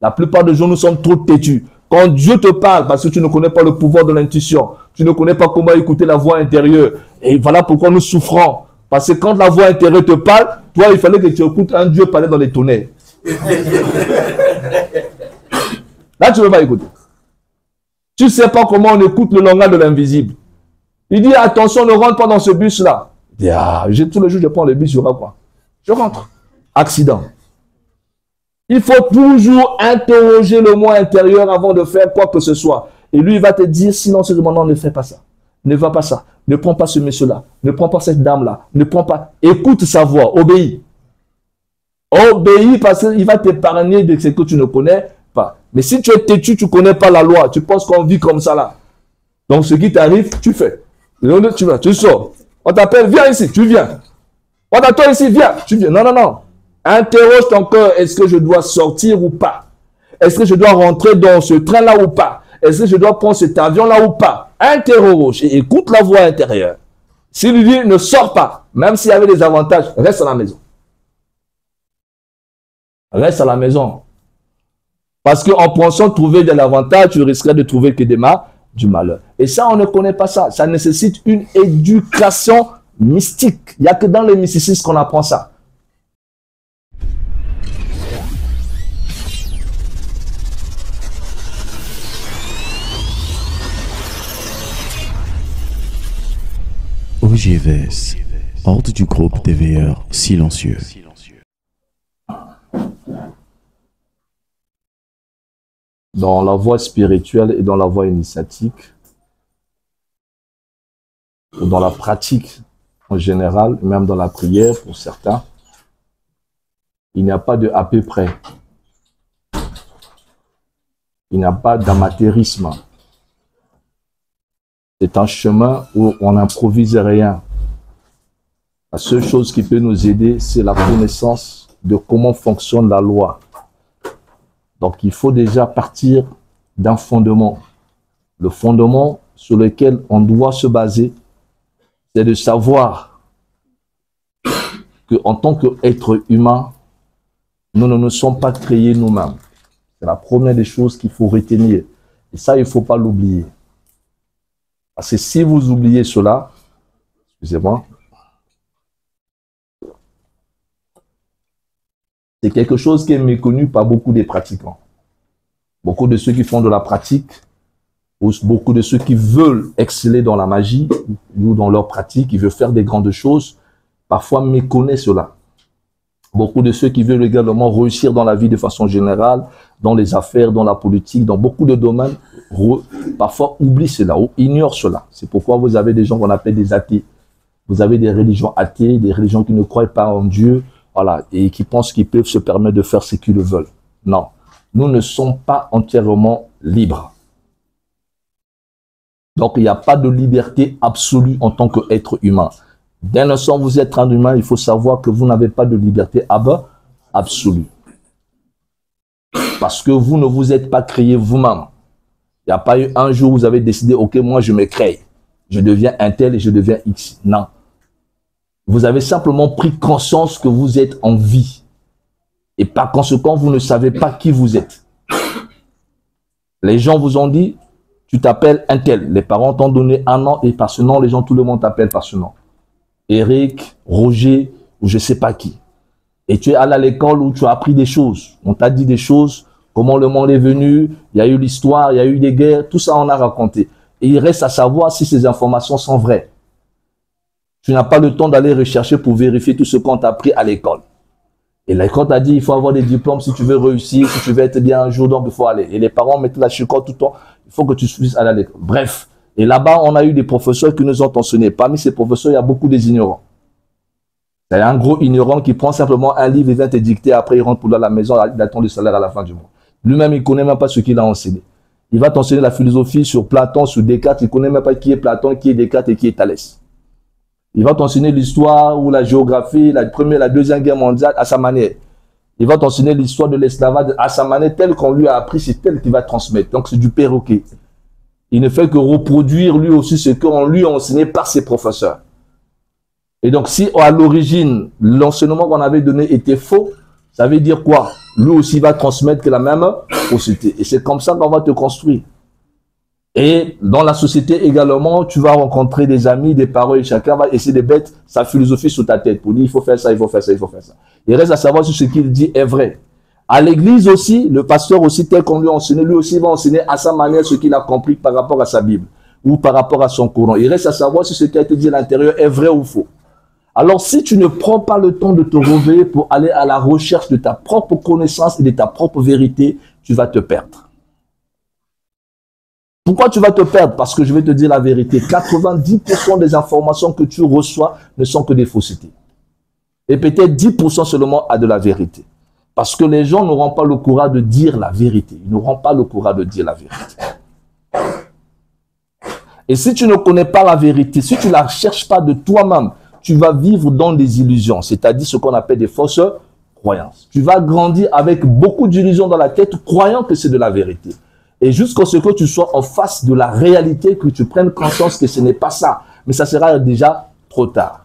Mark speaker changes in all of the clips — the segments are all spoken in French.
Speaker 1: La plupart des gens, nous sommes trop têtus. Quand Dieu te parle, parce que tu ne connais pas le pouvoir de l'intuition, tu ne connais pas comment écouter la voix intérieure. Et voilà pourquoi nous souffrons. Parce que quand la voix intérieure te parle, toi, il fallait que tu écoutes un Dieu parler dans les tonnerres. Là, tu ne veux pas écouter. Tu ne sais pas comment on écoute le langage de l'invisible. Il dit, attention, ne rentre pas dans ce bus-là. Il dit, ah, tous les jours, je prends le bus, je vois quoi? Je rentre. Accident. Il faut toujours interroger le moi intérieur avant de faire quoi que ce soit. Et lui, il va te dire, sinon, ce moment, ne fais pas ça. Ne va pas ça. Ne prends pas ce monsieur-là. Ne prends pas cette dame-là. Ne prends pas. Écoute sa voix. Obéis. Obéis parce qu'il va t'épargner de ce que tu ne connais pas. Mais si tu es têtu, tu ne connais pas la loi. Tu penses qu'on vit comme ça là. Donc, ce qui t'arrive, tu fais. Tu vas, tu sors. On t'appelle, viens ici, tu viens. On t'attend ici, viens, tu viens. Non, non, non. Interroge ton cœur, est-ce que je dois sortir ou pas? Est-ce que je dois rentrer dans ce train-là ou pas? Est-ce que je dois prendre cet avion-là ou pas? Interroge et écoute la voix intérieure. S'il lui dit, ne sors pas, même s'il y avait des avantages, reste à la maison. Reste à la maison. Parce qu'en pensant trouver de l'avantage, tu risquerais de trouver que du malheur. Et ça, on ne connaît pas ça. Ça nécessite une éducation mystique. Il n'y a que dans le mysticisme qu'on apprend ça.
Speaker 2: OGVS, ordre du groupe des veilleurs silencieux.
Speaker 1: Dans la voie spirituelle et dans la voie initiatique, ou dans la pratique en général, même dans la prière pour certains, il n'y a pas de à peu près. Il n'y a pas d'amateurisme. C'est un chemin où on n'improvise rien. La seule chose qui peut nous aider, c'est la connaissance de comment fonctionne la loi. Donc, il faut déjà partir d'un fondement. Le fondement sur lequel on doit se baser, c'est de savoir qu'en tant qu'être humain, nous ne nous sommes pas créés nous-mêmes. C'est la première des choses qu'il faut retenir. Et ça, il ne faut pas l'oublier. Parce que si vous oubliez cela, excusez-moi, c'est quelque chose qui est méconnu par beaucoup des pratiquants. Beaucoup de ceux qui font de la pratique, ou beaucoup de ceux qui veulent exceller dans la magie, ou dans leur pratique, qui veulent faire des grandes choses, parfois méconnaissent cela. Beaucoup de ceux qui veulent également réussir dans la vie de façon générale, dans les affaires, dans la politique, dans beaucoup de domaines, parfois oublient cela ou ignorent cela. C'est pourquoi vous avez des gens qu'on appelle des athées. Vous avez des religions athées, des religions qui ne croient pas en Dieu, voilà, et qui pensent qu'ils peuvent se permettre de faire ce qu'ils veulent. Non, nous ne sommes pas entièrement libres. Donc, il n'y a pas de liberté absolue en tant qu'être humain. Dès l'instant où vous êtes un humain, il faut savoir que vous n'avez pas de liberté absolue. Parce que vous ne vous êtes pas créé vous-même. Il n'y a pas eu un jour où vous avez décidé, ok, moi je me crée. Je deviens un tel et je deviens X. Non. Vous avez simplement pris conscience que vous êtes en vie. Et par conséquent, vous ne savez pas qui vous êtes. Les gens vous ont dit, tu t'appelles un tel. Les parents t'ont donné un nom et par ce nom, les gens, tout le monde t'appelle par ce nom. Eric, Roger, ou je ne sais pas qui. Et tu es allé à l'école où tu as appris des choses. On t'a dit des choses, comment le monde est venu, il y a eu l'histoire, il y a eu des guerres, tout ça on a raconté. Et il reste à savoir si ces informations sont vraies. Tu n'as pas le temps d'aller rechercher pour vérifier tout ce qu'on t'a appris à l'école. Et l'école t'a dit, il faut avoir des diplômes si tu veux réussir, si tu veux être bien un jour, donc il faut aller. Et les parents mettent la chicotte tout le temps, il faut que tu puisses aller à l'école. Bref. Et là-bas, on a eu des professeurs qui nous ont enseigné. Parmi ces professeurs, il y a beaucoup des ignorants. Il y a un gros ignorant qui prend simplement un livre et vient te dicter. Après, il rentre pour à la maison, il attend le salaire à la fin du mois. Lui-même, il ne connaît même pas ce qu'il a enseigné. Il va t'enseigner la philosophie sur Platon, sur Descartes. Il ne connaît même pas qui est Platon, qui est Descartes et qui est Thalès. Il va t'enseigner l'histoire ou la géographie, la première, la deuxième guerre mondiale à sa manière. Il va t'enseigner l'histoire de l'esclavage à sa manière, telle qu'on lui a appris, c'est telle qu'il va transmettre. Donc, c'est du perroquet. Il ne fait que reproduire lui aussi ce qu'on lui a enseigné par ses professeurs. Et donc, si à l'origine, l'enseignement qu'on avait donné était faux, ça veut dire quoi? Lui aussi va transmettre que la même fausseté. Et c'est comme ça qu'on va te construire. Et dans la société également, tu vas rencontrer des amis, des parents, et chacun va essayer de mettre sa philosophie sous ta tête pour dire il faut faire ça, il faut faire ça, il faut faire ça. Il reste à savoir si ce qu'il dit est vrai. À l'église aussi, le pasteur aussi, tel qu'on lui a enseigné, lui aussi va enseigner à sa manière ce qu'il a compris par rapport à sa Bible ou par rapport à son Coran. Il reste à savoir si ce qui a été dit à l'intérieur est vrai ou faux. Alors, si tu ne prends pas le temps de te réveiller pour aller à la recherche de ta propre connaissance et de ta propre vérité, tu vas te perdre. Pourquoi tu vas te perdre? Parce que je vais te dire la vérité. 90% des informations que tu reçois ne sont que des faussetés. Et peut-être 10% seulement a de la vérité. Parce que les gens n'auront pas le courage de dire la vérité. Ils n'auront pas le courage de dire la vérité. Et si tu ne connais pas la vérité, si tu ne la cherches pas de toi-même, tu vas vivre dans des illusions, c'est-à-dire ce qu'on appelle des fausses croyances. Tu vas grandir avec beaucoup d'illusions dans la tête, croyant que c'est de la vérité. Et jusqu'à ce que tu sois en face de la réalité, que tu prennes conscience que ce n'est pas ça. Mais ça sera déjà trop tard.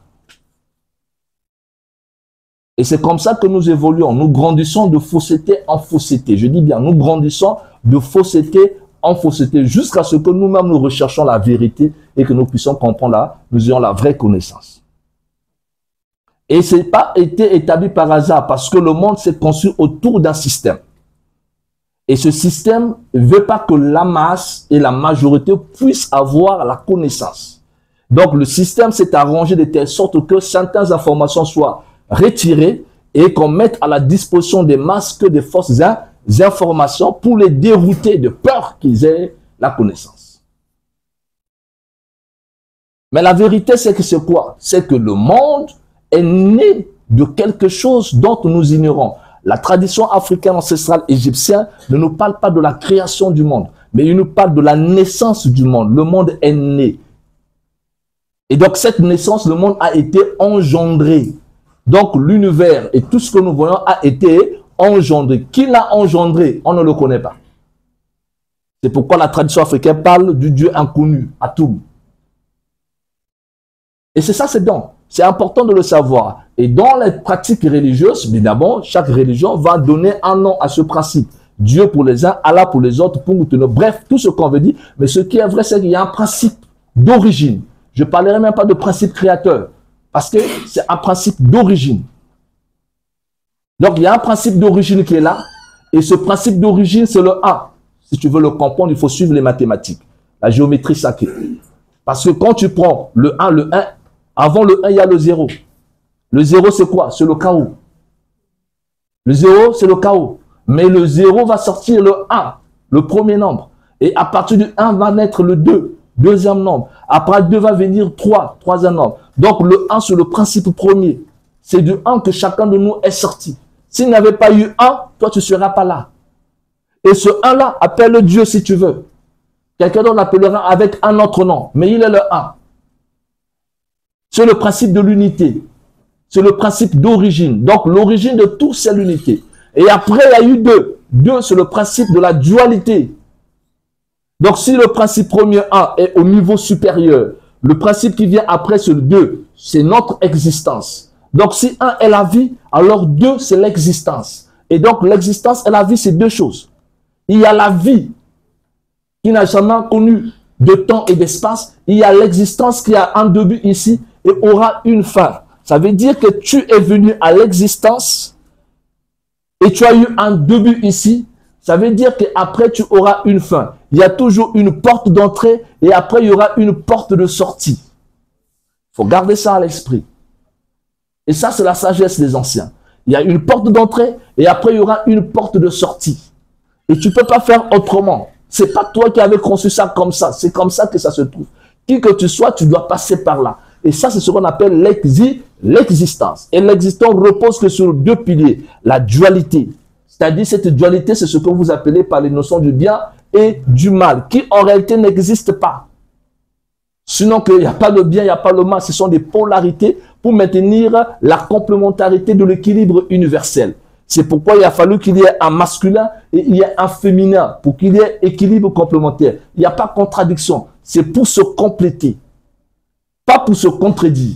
Speaker 1: Et c'est comme ça que nous évoluons. Nous grandissons de fausseté en fausseté. Je dis bien, nous grandissons de fausseté en fausseté jusqu'à ce que nous-mêmes nous recherchons la vérité et que nous puissions comprendre nous ayons la vraie connaissance. Et ce n'est pas été établi par hasard parce que le monde s'est construit autour d'un système. Et ce système ne veut pas que la masse et la majorité puissent avoir la connaissance. Donc le système s'est arrangé de telle sorte que certaines informations soient retirées et qu'on mette à la disposition des masses que des fausses informations pour les dérouter de peur qu'ils aient la connaissance. Mais la vérité, c'est que c'est quoi? C'est que le monde est né de quelque chose dont nous ignorons. La tradition africaine ancestrale égyptienne ne nous parle pas de la création du monde, mais il nous parle de la naissance du monde. Le monde est né. Et donc cette naissance, le monde a été engendré. Donc l'univers et tout ce que nous voyons a été engendré. Qui l'a engendré? On ne le connaît pas. C'est pourquoi la tradition africaine parle du Dieu inconnu, Atum. Et c'est ça, c'est donc. C'est important de le savoir. Et dans les pratiques religieuses, évidemment, chaque religion va donner un nom à ce principe. Dieu pour les uns, Allah pour les autres, pour nous tenir. Bref, tout ce qu'on veut dire. Mais ce qui est vrai, c'est qu'il y a un principe d'origine. Je ne parlerai même pas de principe créateur. Parce que c'est un principe d'origine. Donc, il y a un principe d'origine qui est là. Et ce principe d'origine, c'est le 1. Si tu veux le comprendre, il faut suivre les mathématiques. La géométrie sacrée. Parce que quand tu prends le 1, avant le 1, il y a le 0. Le 0, c'est quoi? C'est le chaos. Le 0, c'est le chaos. Mais le 0 va sortir le 1, le premier nombre. Et à partir du 1 va naître le 2, deuxième nombre. Après 2 va venir 3, troisième nombre. Donc le 1, c'est le principe premier. C'est du 1 que chacun de nous est sorti. S'il n'y avait pas eu 1, toi, tu ne seras pas là. Et ce 1-là, appelle Dieu si tu veux. Quelqu'un d'autre l'appellera avec un autre nom. Mais il est le 1. C'est le principe de l'unité. C'est le principe d'origine. Donc, l'origine de tout, c'est l'unité. Et après, il y a eu 2. 2, c'est le principe de la dualité. Donc, si le principe premier 1 est au niveau supérieur, le principe qui vient après, c'est le 2. C'est notre existence. Donc, si 1 est la vie, alors 2, c'est l'existence. Et donc, l'existence et la vie, c'est deux choses. Il y a la vie qui n'a jamais connu de temps et d'espace. Il y a l'existence qui a un début ici et aura une fin. Ça veut dire que tu es venu à l'existence et tu as eu un début ici. Ça veut dire qu'après, tu auras une fin. Il y a toujours une porte d'entrée et après, il y aura une porte de sortie. Il faut garder ça à l'esprit. Et ça, c'est la sagesse des anciens. Il y a une porte d'entrée et après, il y aura une porte de sortie. Et tu ne peux pas faire autrement. Ce n'est pas toi qui avais conçu ça comme ça. C'est comme ça que ça se trouve. Qui que tu sois, tu dois passer par là. Et ça, c'est ce qu'on appelle l'existence. Et l'existence repose que sur deux piliers. La dualité. C'est-à-dire, cette dualité, c'est ce que vous appelez par les notions du bien et du mal, qui en réalité n'existent pas. Sinon, qu'il n'y a pas de bien, il n'y a pas le mal. Ce sont des polarités pour maintenir la complémentarité de l'équilibre universel. C'est pourquoi il a fallu qu'il y ait un masculin et il y ait un féminin pour qu'il y ait équilibre complémentaire. Il n'y a pas de contradiction. C'est pour se compléter, pas pour se contredire,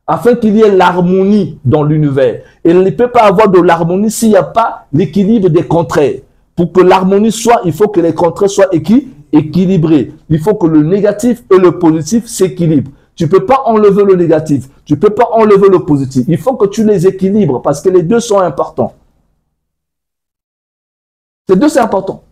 Speaker 1: afin qu'il y ait l'harmonie dans l'univers. Et il ne peut pas avoir de l'harmonie s'il n'y a pas l'équilibre des contraires. Pour que l'harmonie soit, il faut que les contraires soient équilibrés. Il faut que le négatif et le positif s'équilibrent. Tu ne peux pas enlever le négatif. Tu ne peux pas enlever le positif. Il faut que tu les équilibres parce que les deux sont importants. Ces deux, c'est important.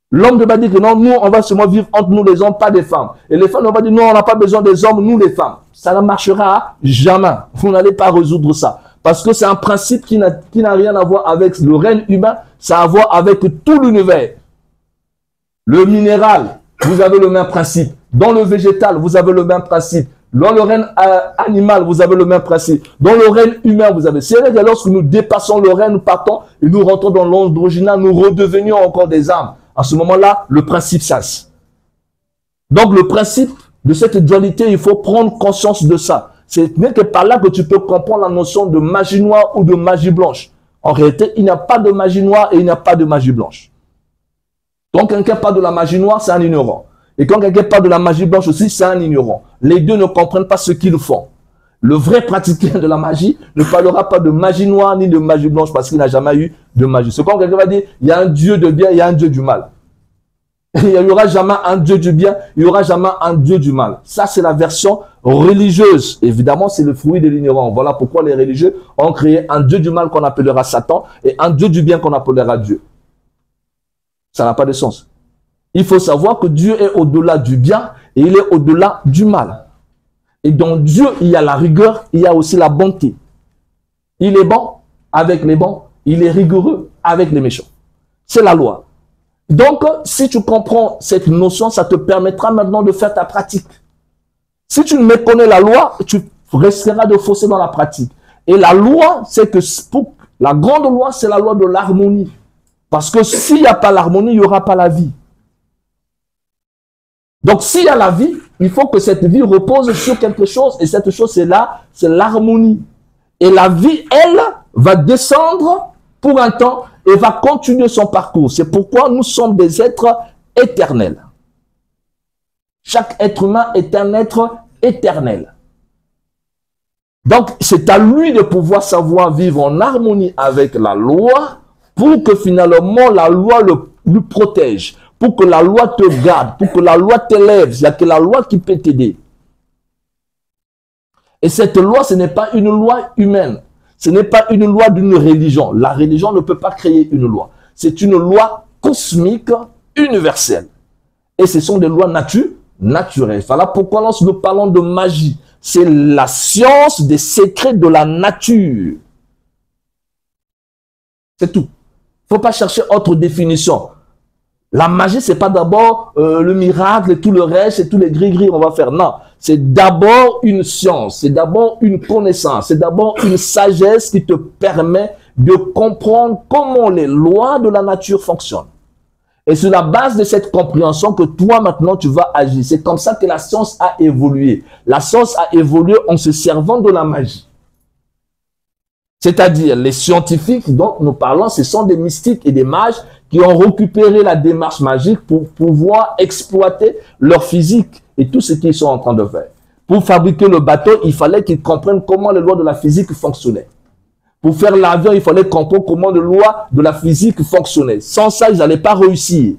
Speaker 1: L'homme ne va dire que non, nous, on va seulement vivre entre nous les hommes, pas des femmes. Et les femmes, on va dire non, on n'a pas besoin des hommes, nous les femmes. Ça ne marchera jamais. Vous n'allez pas résoudre ça. Parce que c'est un principe qui n'a rien à voir avec le règne humain, ça a à voir avec tout l'univers. Le minéral, vous avez le même principe. Dans le végétal, vous avez le même principe. Dans le règne animal, vous avez le même principe. Dans le règne humain, vous avez. C'est vrai que lorsque nous dépassons le règne, nous partons et nous rentrons dans l'androgyna, nous redevenions encore des âmes. À ce moment-là, le principe cesse. Donc, le principe de cette dualité, il faut prendre conscience de ça. C'est même que par là que tu peux comprendre la notion de magie noire ou de magie blanche. En réalité, il n'y a pas de magie noire et il n'y a pas de magie blanche. Donc, quelqu'un parle de la magie noire, c'est un ignorant. Et quand quelqu'un parle de la magie blanche aussi, c'est un ignorant. Les deux ne comprennent pas ce qu'ils font. Le vrai pratiquant de la magie ne parlera pas de magie noire ni de magie blanche parce qu'il n'a jamais eu de magie. C'est comme quelqu'un va dire, il y a un dieu de bien, il y a un dieu du mal. Il n'y aura jamais un dieu du bien, il n'y aura jamais un dieu du mal. Ça, c'est la version religieuse. Évidemment, c'est le fruit de l'ignorance. Voilà pourquoi les religieux ont créé un dieu du mal qu'on appellera Satan et un dieu du bien qu'on appellera Dieu. Ça n'a pas de sens. Il faut savoir que Dieu est au-delà du bien et il est au-delà du mal. Et dans Dieu, il y a la rigueur, il y a aussi la bonté. Il est bon avec les bons, il est rigoureux avec les méchants. C'est la loi. Donc, si tu comprends cette notion, ça te permettra maintenant de faire ta pratique. Si tu ne méconnais la loi, tu risqueras de fausser dans la pratique. Et la loi, c'est que la grande loi, c'est la loi de l'harmonie. Parce que s'il n'y a pas l'harmonie, il n'y aura pas la vie. Donc, s'il y a la vie, il faut que cette vie repose sur quelque chose. Et cette chose, c'est là, c'est l'harmonie. Et la vie, elle, va descendre pour un temps et va continuer son parcours. C'est pourquoi nous sommes des êtres éternels. Chaque être humain est un être éternel. Donc, c'est à lui de pouvoir savoir vivre en harmonie avec la loi pour que finalement la loi le protège, pour que la loi te garde, pour que la loi t'élève. Il n'y a que la loi qui peut t'aider. Et cette loi, ce n'est pas une loi humaine. Ce n'est pas une loi d'une religion. La religion ne peut pas créer une loi. C'est une loi cosmique, universelle. Et ce sont des lois naturelles. Voilà pourquoi lorsque nous parlons de magie, c'est la science des secrets de la nature. C'est tout. Il ne faut pas chercher autre définition. La magie, ce n'est pas d'abord le miracle et tout le reste et tous les gris-gris qu'on va faire. Non, c'est d'abord une science, c'est d'abord une connaissance, c'est d'abord une sagesse qui te permet de comprendre comment les lois de la nature fonctionnent. Et c'est la base de cette compréhension que toi, maintenant, tu vas agir. C'est comme ça que la science a évolué. La science a évolué en se servant de la magie. C'est-à-dire, les scientifiques dont nous parlons, ce sont des mystiques et des mages qui ont récupéré la démarche magique pour pouvoir exploiter leur physique et tout ce qu'ils sont en train de faire. Pour fabriquer le bateau, il fallait qu'ils comprennent comment les lois de la physique fonctionnaient. Pour faire l'avion, il fallait comprendre comment les lois de la physique fonctionnaient. Sans ça, ils n'allaient pas réussir.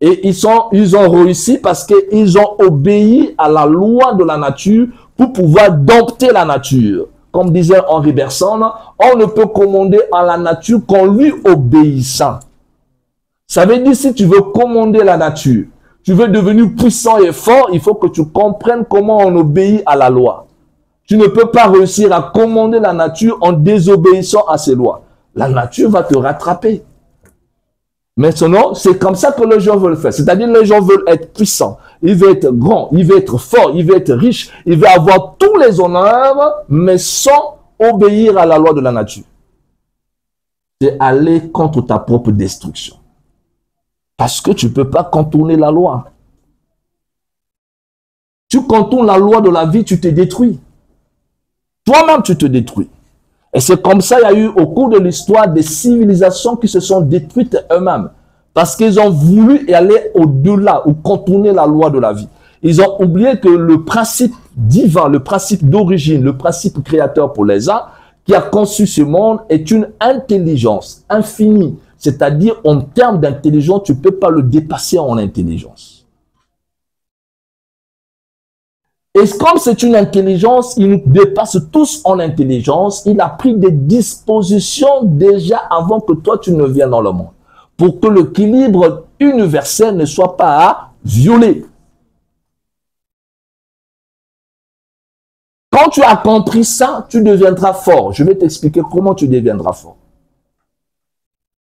Speaker 1: Et ils ont réussi parce qu'ils ont obéi à la loi de la nature pour pouvoir dompter la nature. Comme disait Henri Bergson, on ne peut commander à la nature qu'en lui obéissant. Ça veut dire si tu veux commander la nature, tu veux devenir puissant et fort, il faut que tu comprennes comment on obéit à la loi. Tu ne peux pas réussir à commander la nature en désobéissant à ses lois. La nature va te rattraper. Maintenant, c'est comme ça que les gens veulent faire. C'est-à-dire les gens veulent être puissants. Ils veulent être grands, ils veulent être forts, ils veulent être riches, ils veulent avoir tous les honneurs, mais sans obéir à la loi de la nature. C'est aller contre ta propre destruction. Parce que tu ne peux pas contourner la loi. Tu contournes la loi de la vie, tu te détruis. Toi-même, tu te détruis. Et c'est comme ça qu'il y a eu au cours de l'histoire des civilisations qui se sont détruites eux-mêmes. Parce qu'ils ont voulu aller au-delà ou contourner la loi de la vie. Ils ont oublié que le principe divin, le principe d'origine, le principe créateur pour les uns, qui a conçu ce monde, est une intelligence infinie. C'est-à-dire, en termes d'intelligence, tu ne peux pas le dépasser en intelligence. Et comme c'est une intelligence, il nous dépasse tous en intelligence. Il a pris des dispositions déjà avant que toi, tu ne viennes dans le monde. Pour que l'équilibre universel ne soit pas violé. Quand tu as compris ça, tu deviendras fort. Je vais t'expliquer comment tu deviendras fort.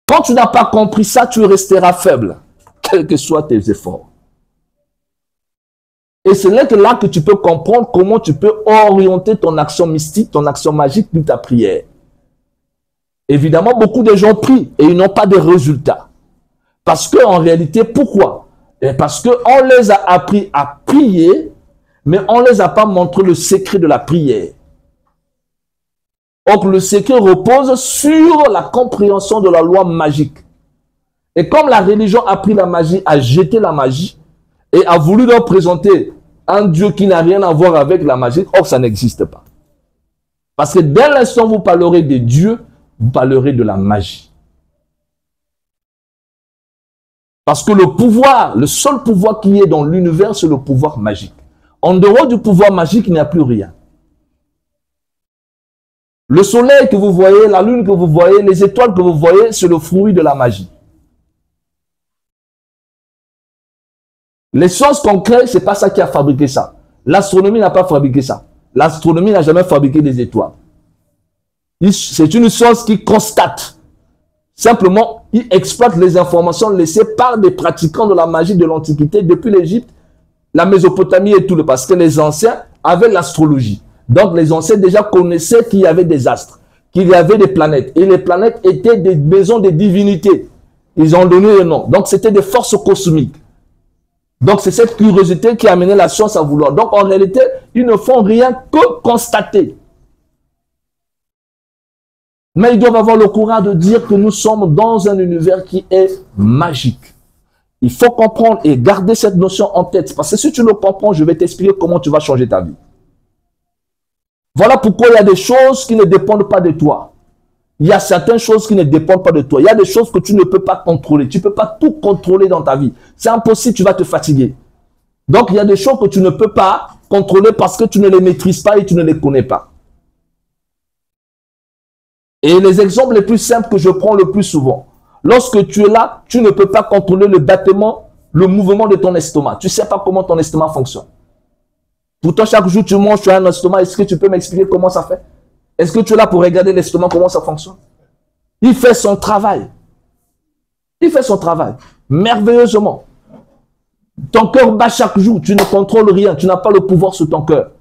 Speaker 1: Quand tu n'as pas compris ça, tu resteras faible, quels que soient tes efforts. Et c'est là que tu peux comprendre comment tu peux orienter ton action mystique, ton action magique, puis ta prière. Évidemment, beaucoup de gens prient et ils n'ont pas de résultats. Parce qu'en réalité, pourquoi? Parce qu'on les a appris à prier, mais on ne les a pas montré le secret de la prière. Donc, le secret repose sur la compréhension de la loi magique. Et comme la religion a pris la magie, a jeté la magie, et a voulu donc présenter un Dieu qui n'a rien à voir avec la magie, or ça n'existe pas. Parce que dès l'instant où vous parlerez de Dieu, vous parlerez de la magie. Parce que le pouvoir, le seul pouvoir qui est dans l'univers, c'est le pouvoir magique. En dehors du pouvoir magique, il n'y a plus rien. Le soleil que vous voyez, la lune que vous voyez, les étoiles que vous voyez, c'est le fruit de la magie. Les choses qu'on crée, ce n'est pas ça qui a fabriqué ça. L'astronomie n'a pas fabriqué ça. L'astronomie n'a jamais fabriqué des étoiles. C'est une chose qui constate. Simplement, il exploite les informations laissées par des pratiquants de la magie de l'Antiquité, depuis l'Égypte, la Mésopotamie et tout le parce que les anciens avaient l'astrologie. Donc, les anciens déjà connaissaient qu'il y avait des astres, qu'il y avait des planètes. Et les planètes étaient des maisons des divinités. Ils ont donné le nom. Donc, c'était des forces cosmiques. Donc, c'est cette curiosité qui a amené la science à vouloir. Donc, en réalité, ils ne font rien que constater. Mais ils doivent avoir le courage de dire que nous sommes dans un univers qui est magique. Il faut comprendre et garder cette notion en tête. Parce que si tu le comprends, je vais t'expliquer comment tu vas changer ta vie. Voilà pourquoi il y a des choses qui ne dépendent pas de toi. Il y a certaines choses qui ne dépendent pas de toi. Il y a des choses que tu ne peux pas contrôler. Tu ne peux pas tout contrôler dans ta vie. C'est impossible, tu vas te fatiguer. Donc, il y a des choses que tu ne peux pas contrôler parce que tu ne les maîtrises pas et tu ne les connais pas. Et les exemples les plus simples que je prends le plus souvent. Lorsque tu es là, tu ne peux pas contrôler le battement, le mouvement de ton estomac. Tu ne sais pas comment ton estomac fonctionne. Pourtant, chaque jour, tu manges, tu as un estomac. Est-ce que tu peux m'expliquer comment ça fait? Est-ce que tu es là pour regarder l'estomac, comment ça fonctionne? Il fait son travail. Il fait son travail. Merveilleusement. Ton cœur bat chaque jour. Tu ne contrôles rien. Tu n'as pas le pouvoir sur ton cœur.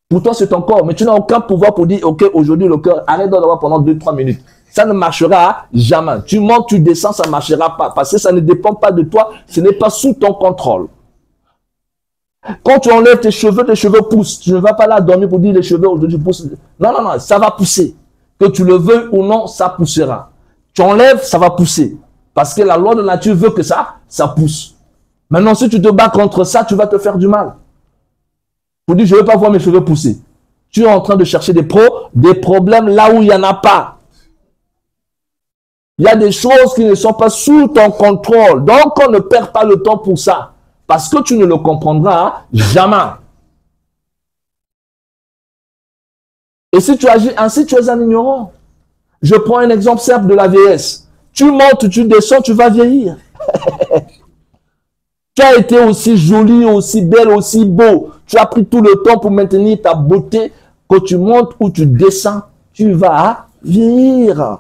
Speaker 1: Pour toi, c'est ton corps. Mais tu n'as aucun pouvoir pour dire, OK, aujourd'hui, le cœur, arrête d'en avoir pendant 2-3 minutes. Ça ne marchera jamais. Tu montes, tu descends, ça ne marchera pas. Parce que ça ne dépend pas de toi. Ce n'est pas sous ton contrôle. Quand tu enlèves tes cheveux poussent. Tu ne vas pas là dormir pour dire les cheveux aujourd'hui poussent. Non, non, non, ça va pousser. Que tu le veuilles ou non, ça poussera. Tu enlèves, ça va pousser. Parce que la loi de la nature veut que ça pousse. Maintenant, si tu te bats contre ça, tu vas te faire du mal. Pour dire, je ne veux pas voir mes cheveux pousser. Tu es en train de chercher des problèmes là où il n'y en a pas. Il y a des choses qui ne sont pas sous ton contrôle. Donc, on ne perd pas le temps pour ça. Parce que tu ne le comprendras jamais. Et si tu agis ainsi, tu es un ignorant. Je prends un exemple simple de la vieillesse. Tu montes, tu descends, tu vas vieillir. Tu as été aussi jolie, aussi belle, aussi beau. Tu as pris tout le temps pour maintenir ta beauté. Quand tu montes ou tu descends, tu vas vieillir.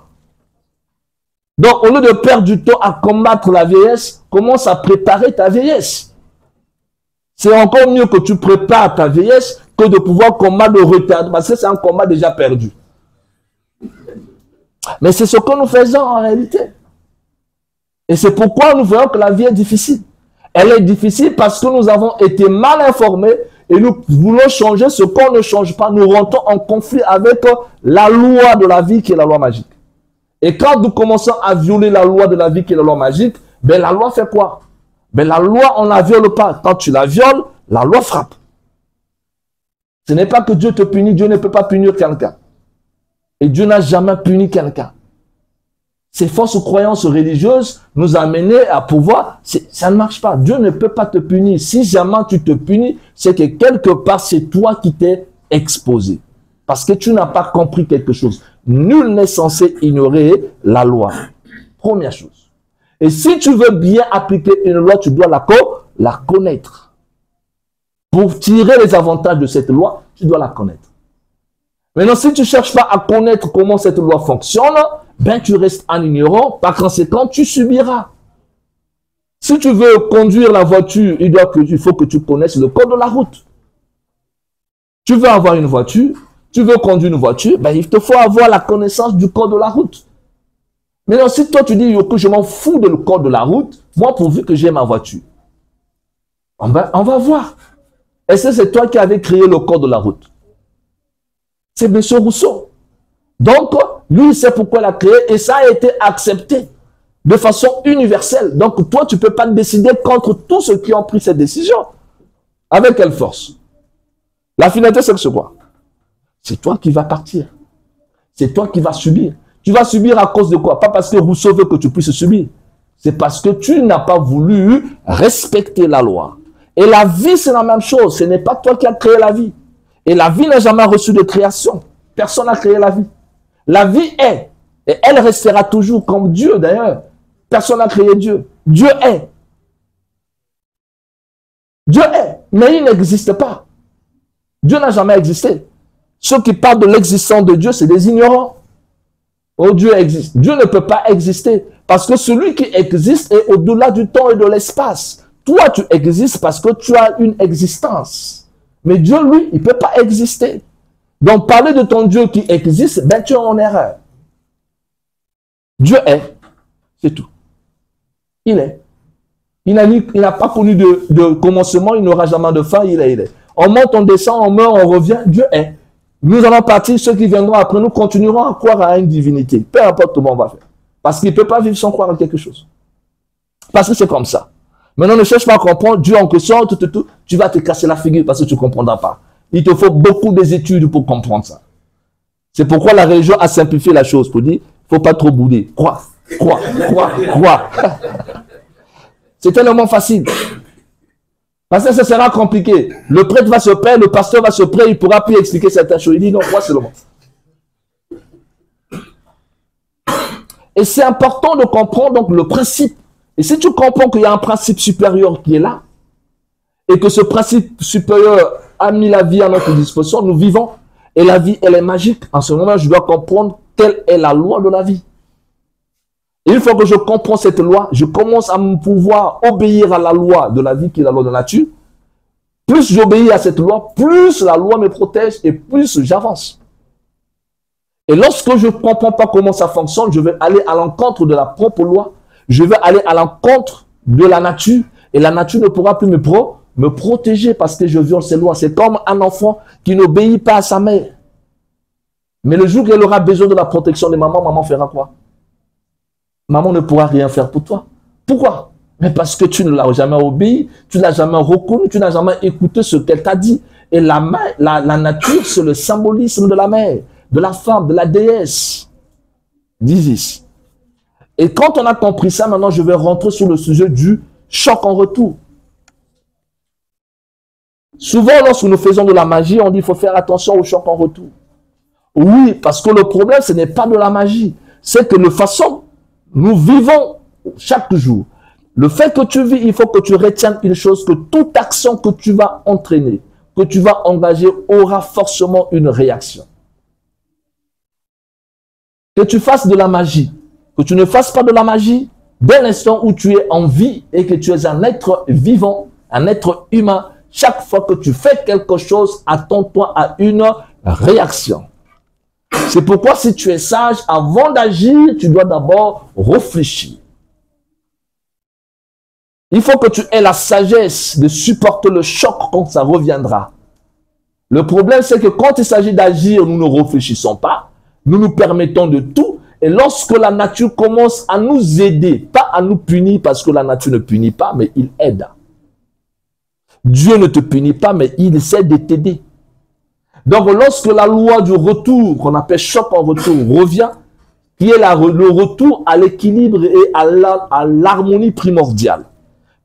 Speaker 1: Donc, au lieu de perdre du temps à combattre la vieillesse, commence à préparer ta vieillesse. C'est encore mieux que tu prépares ta vieillesse que de pouvoir combattre le retard. Parce que c'est un combat déjà perdu. Mais c'est ce que nous faisons en réalité. Et c'est pourquoi nous voyons que la vie est difficile. Elle est difficile parce que nous avons été mal informés et nous voulons changer ce qu'on ne change pas. Nous rentrons en conflit avec la loi de la vie qui est la loi magique. Et quand nous commençons à violer la loi de la vie qui est la loi magique, ben la loi fait quoi? Ben la loi, on ne la viole pas. Quand tu la violes, la loi frappe. Ce n'est pas que Dieu te punit. Dieu ne peut pas punir quelqu'un. Et Dieu n'a jamais puni quelqu'un. Ces fausses croyances religieuses nous amènent à pouvoir... Ça ne marche pas. Dieu ne peut pas te punir. Si jamais tu te punis, c'est que quelque part, c'est toi qui t'es exposé. Parce que tu n'as pas compris quelque chose. Nul n'est censé ignorer la loi. Première chose. Et si tu veux bien appliquer une loi, tu dois la connaître. Pour tirer les avantages de cette loi, tu dois la connaître. Maintenant, si tu ne cherches pas à connaître comment cette loi fonctionne, ben tu restes en ignorant. Par conséquent, tu subiras. Si tu veux conduire la voiture, il faut que tu connaisses le code de la route. Tu veux avoir une voiture, tu veux conduire une voiture, ben il te faut avoir la connaissance du code de la route. Maintenant, si toi tu dis que je m'en fous de le code de la route, moi pourvu que j'ai ma voiture, on va voir. Est-ce que c'est toi qui avais créé le code de la route? C'est M. Rousseau. Donc, lui, il sait pourquoi il a créé et ça a été accepté de façon universelle. Donc, toi, tu ne peux pas décider contre tous ceux qui ont pris cette décision. Avec quelle force? La finalité, c'est que c'est quoi? C'est toi qui vas partir. C'est toi qui vas subir. Tu vas subir à cause de quoi? Pas parce que Rousseau veut que tu puisses subir. C'est parce que tu n'as pas voulu respecter la loi. Et la vie, c'est la même chose. Ce n'est pas toi qui as créé la vie. Et la vie n'a jamais reçu de création. Personne n'a créé la vie. La vie est. Et elle restera toujours comme Dieu d'ailleurs. Personne n'a créé Dieu. Dieu est. Dieu est. Mais il n'existe pas. Dieu n'a jamais existé. Ceux qui parlent de l'existence de Dieu, c'est des ignorants. Oh, Dieu existe. Dieu ne peut pas exister. Parce que celui qui existe est au-delà du temps et de l'espace. Toi, tu existes parce que tu as une existence. Mais Dieu, lui, il ne peut pas exister. Donc, parler de ton Dieu qui existe, ben tu es en erreur. Dieu est. C'est tout. Il est. Il n'a pas connu de commencement, il n'aura jamais de fin, il est. On monte, on descend, on meurt, on revient, Dieu est. Nous allons partir, ceux qui viendront après nous continueront à croire à une divinité. Peu importe comment on va faire. Parce qu'il ne peut pas vivre sans croire à quelque chose. Parce que c'est comme ça. Maintenant, ne cherche pas à comprendre Dieu en question, tu vas te casser la figure parce que tu ne comprendras pas. Il te faut beaucoup d'études pour comprendre ça. C'est pourquoi la religion a simplifié la chose pour dire, il ne faut pas trop bouder. Crois. C'est tellement facile. Parce que ça sera compliqué. Le prêtre va se plaindre, le pasteur va se plaindre, il ne pourra plus expliquer certaines choses. Il dit non, crois seulement. Et c'est important de comprendre donc le principe. Et si tu comprends qu'il y a un principe supérieur qui est là, et que ce principe supérieur a mis la vie à notre disposition, nous vivons, et la vie, elle est magique. En ce moment, je dois comprendre quelle est la loi de la vie. Et une fois que je comprends cette loi, je commence à pouvoir obéir à la loi de la vie qui est la loi de la nature. Plus j'obéis à cette loi, plus la loi me protège et plus j'avance. Et lorsque je ne comprends pas comment ça fonctionne, je vais aller à l'encontre de la propre loi. Je vais aller à l'encontre de la nature. Et la nature ne pourra plus me protéger parce que je viole ces lois. C'est comme un enfant qui n'obéit pas à sa mère. Mais le jour qu'elle aura besoin de la protection de maman, maman fera quoi? Maman ne pourra rien faire pour toi. Pourquoi? Mais parce que tu ne l'as jamais obéi, tu ne l'as jamais reconnu, tu n'as jamais écouté ce qu'elle t'a dit. Et la nature, c'est le symbolisme de la mère, de la femme, de la déesse d'Isis. Et quand on a compris ça, maintenant je vais rentrer sur le sujet du choc en retour. Souvent, lorsque nous faisons de la magie, on dit qu'il faut faire attention au choc en retour. Oui, parce que le problème, ce n'est pas de la magie. C'est que de façon, nous vivons chaque jour. Le fait que tu vis, il faut que tu retiennes une chose, que toute action que tu vas entraîner, que tu vas engager, aura forcément une réaction. Que tu fasses de la magie, que tu ne fasses pas de la magie, dès l'instant où tu es en vie et que tu es un être vivant, un être humain, chaque fois que tu fais quelque chose, attends-toi à une réaction. C'est pourquoi si tu es sage, avant d'agir, tu dois d'abord réfléchir. Il faut que tu aies la sagesse de supporter le choc quand ça reviendra. Le problème, c'est que quand il s'agit d'agir, nous ne réfléchissons pas. Nous nous permettons de tout. Et lorsque la nature commence à nous aider, pas à nous punir, parce que la nature ne punit pas, mais il aide. Dieu ne te punit pas, mais il essaie de t'aider. Donc, lorsque la loi du retour, qu'on appelle choc en retour, revient, qui est le retour à l'équilibre et à l'harmonie primordiale.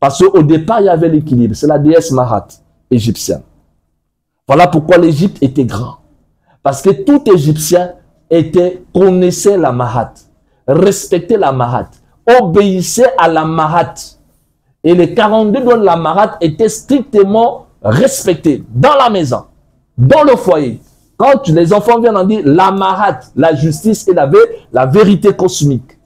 Speaker 1: Parce qu'au départ, il y avait l'équilibre. C'est la déesse Mahat, égyptienne. Voilà pourquoi l'Égypte était grand. Parce que tout Égyptien connaissait la Mahat, respectait la Mahat, obéissait à la Mahat. Et les 42 doigts de la Mahat étaient strictement respectés dans la maison, dans le foyer. Quand les enfants viennent, on dit la Mahat, la justice et la vérité cosmique.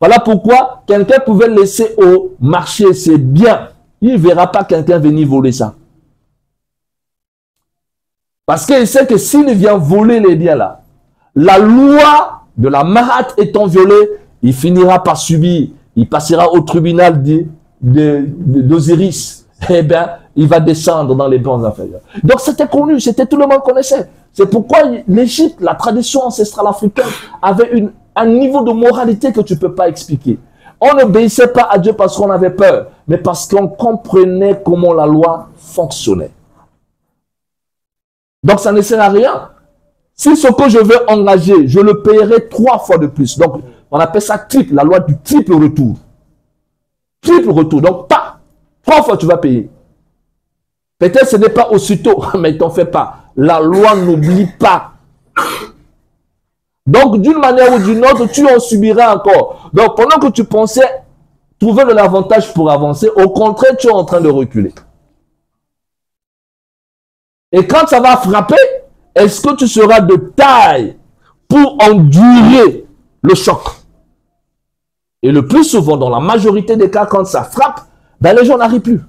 Speaker 1: Voilà pourquoi quelqu'un pouvait laisser au marché ses biens. Il ne verra pas quelqu'un venir voler ça. Parce qu'il sait que s'il vient voler les biens là, la loi de la Mahat étant violée, il finira par subir. Il passera au tribunal d'Osiris. Eh bien, il va descendre dans les bancs inférieurs. Donc c'était connu, tout le monde connaissait. C'est pourquoi l'Égypte, la tradition ancestrale africaine, avait un niveau de moralité que tu ne peux pas expliquer. On n'obéissait pas à Dieu parce qu'on avait peur, mais parce qu'on comprenait comment la loi fonctionnait. Donc ça ne sert à rien. Si ce que je veux engager, je le payerai 3 fois de plus. Donc on appelle ça triple, la loi du triple retour. Triple retour. Donc pas 3 fois tu vas payer. Peut-être ce n'est pas aussitôt, mais t'en fais pas. La loi n'oublie pas. Donc, d'une manière ou d'une autre, tu en subiras encore. Donc, pendant que tu pensais trouver de l'avantage pour avancer, au contraire, tu es en train de reculer. Et quand ça va frapper, est-ce que tu seras de taille pour endurer le choc? Et le plus souvent, dans la majorité des cas, quand ça frappe, ben les gens n'arrivent plus.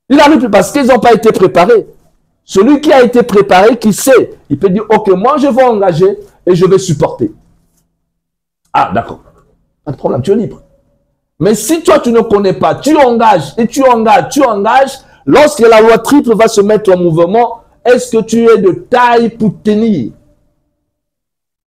Speaker 1: Ils n'arrivent plus parce qu'ils n'ont pas été préparés. Celui qui a été préparé, qui sait, il peut dire, ok, moi je vais engager et je vais supporter. Ah, d'accord. Pas de problème, tu es libre. Mais si toi tu ne connais pas, tu engages et tu engages, lorsque la loi triple va se mettre en mouvement, est-ce que tu es de taille pour tenir?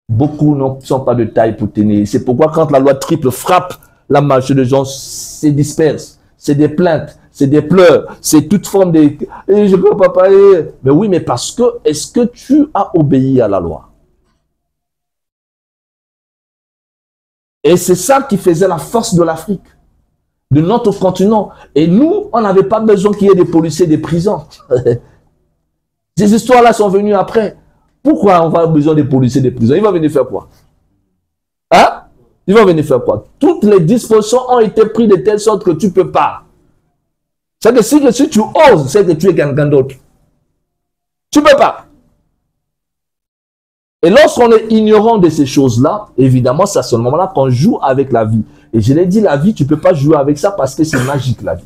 Speaker 1: Beaucoup ne sont pas de taille pour tenir. C'est pourquoi quand la loi triple frappe, la majorité des gens se dispersent. C'est des plaintes. C'est des pleurs, c'est toute forme de... je peux pas parler. Mais oui, mais parce que, est-ce que tu as obéi à la loi? Et c'est ça qui faisait la force de l'Afrique, de notre continent. Et nous, on n'avait pas besoin qu'il y ait des policiers, des prisons. Ces histoires-là sont venues après. Pourquoi on va avoir besoin des policiers, des prisons? Ils vont venir faire quoi? Hein? Ils vont venir faire quoi? Toutes les dispositions ont été prises de telle sorte que tu ne peux pas. C'est que si tu oses, c'est que tu es quelqu'un d'autre. Tu ne peux pas. Et lorsqu'on est ignorant de ces choses-là, évidemment, c'est à ce moment-là qu'on joue avec la vie. Et je l'ai dit, la vie, tu ne peux pas jouer avec ça parce que c'est magique, la vie.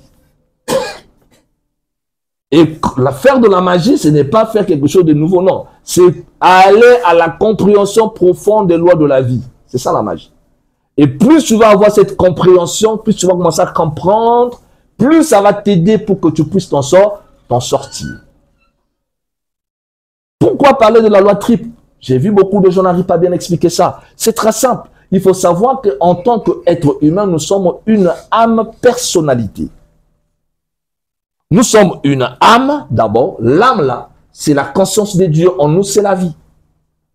Speaker 1: Et faire de la magie, ce n'est pas faire quelque chose de nouveau, non. C'est aller à la compréhension profonde des lois de la vie. C'est ça la magie. Et plus tu vas avoir cette compréhension, plus tu vas commencer à comprendre, plus ça va t'aider pour que tu puisses t'en sortir. Pourquoi parler de la loi triple? J'ai vu beaucoup de gens n'arrivent pas à bien expliquer ça. C'est très simple. Il faut savoir qu'en tant qu'être humain, nous sommes une âme personnalité. Nous sommes une âme, d'abord. L'âme là, c'est la conscience de Dieu. En nous, c'est la vie.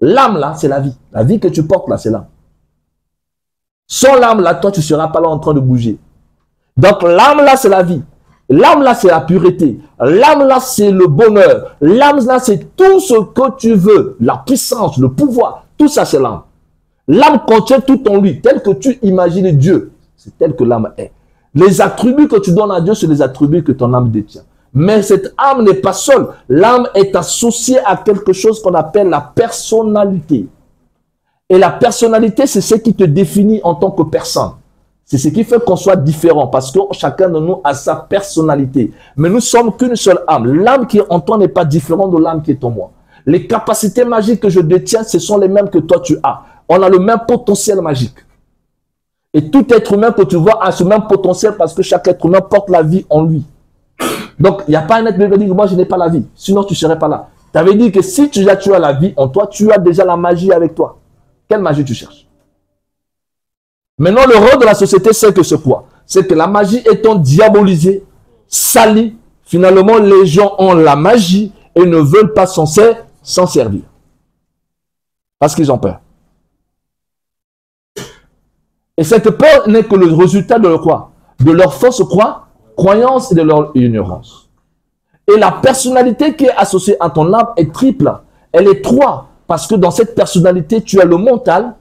Speaker 1: L'âme là, c'est la vie. La vie que tu portes là, c'est l'âme. Sans l'âme là, toi, tu ne seras pas là en train de bouger. Donc l'âme là, c'est la vie. L'âme là, c'est la pureté. L'âme là, c'est le bonheur. L'âme là, c'est tout ce que tu veux. La puissance, le pouvoir. Tout ça, c'est l'âme. L'âme contient tout en lui. Tel que tu imagines Dieu, c'est tel que l'âme est. Les attributs que tu donnes à Dieu, c'est les attributs que ton âme détient. Mais cette âme n'est pas seule. L'âme est associée à quelque chose qu'on appelle la personnalité. Et la personnalité, c'est ce qui te définit en tant que personne. C'est ce qui fait qu'on soit différent, parce que chacun de nous a sa personnalité. Mais nous sommes qu'une seule âme. L'âme qui est en toi n'est pas différente de l'âme qui est en moi. Les capacités magiques que je détiens, ce sont les mêmes que toi tu as. On a le même potentiel magique. Et tout être humain que tu vois a ce même potentiel parce que chaque être humain porte la vie en lui. Donc, il n'y a pas un être humain qui dit que moi je n'ai pas la vie. Sinon, tu ne serais pas là. Tu avais dit que si tu as la vie en toi, tu as déjà la magie avec toi. Quelle magie tu cherches? Maintenant, le rôle de la société, c'est que c'est quoi? C'est que la magie étant diabolisée, salie, finalement, les gens ont la magie et ne veulent pas s'en servir. Parce qu'ils ont peur. Et cette peur n'est que le résultat de leur quoi? De leur fausse croyance et de leur ignorance. Et la personnalité qui est associée à ton âme est triple. Elle est trois. Parce que dans cette personnalité, tu as le mental,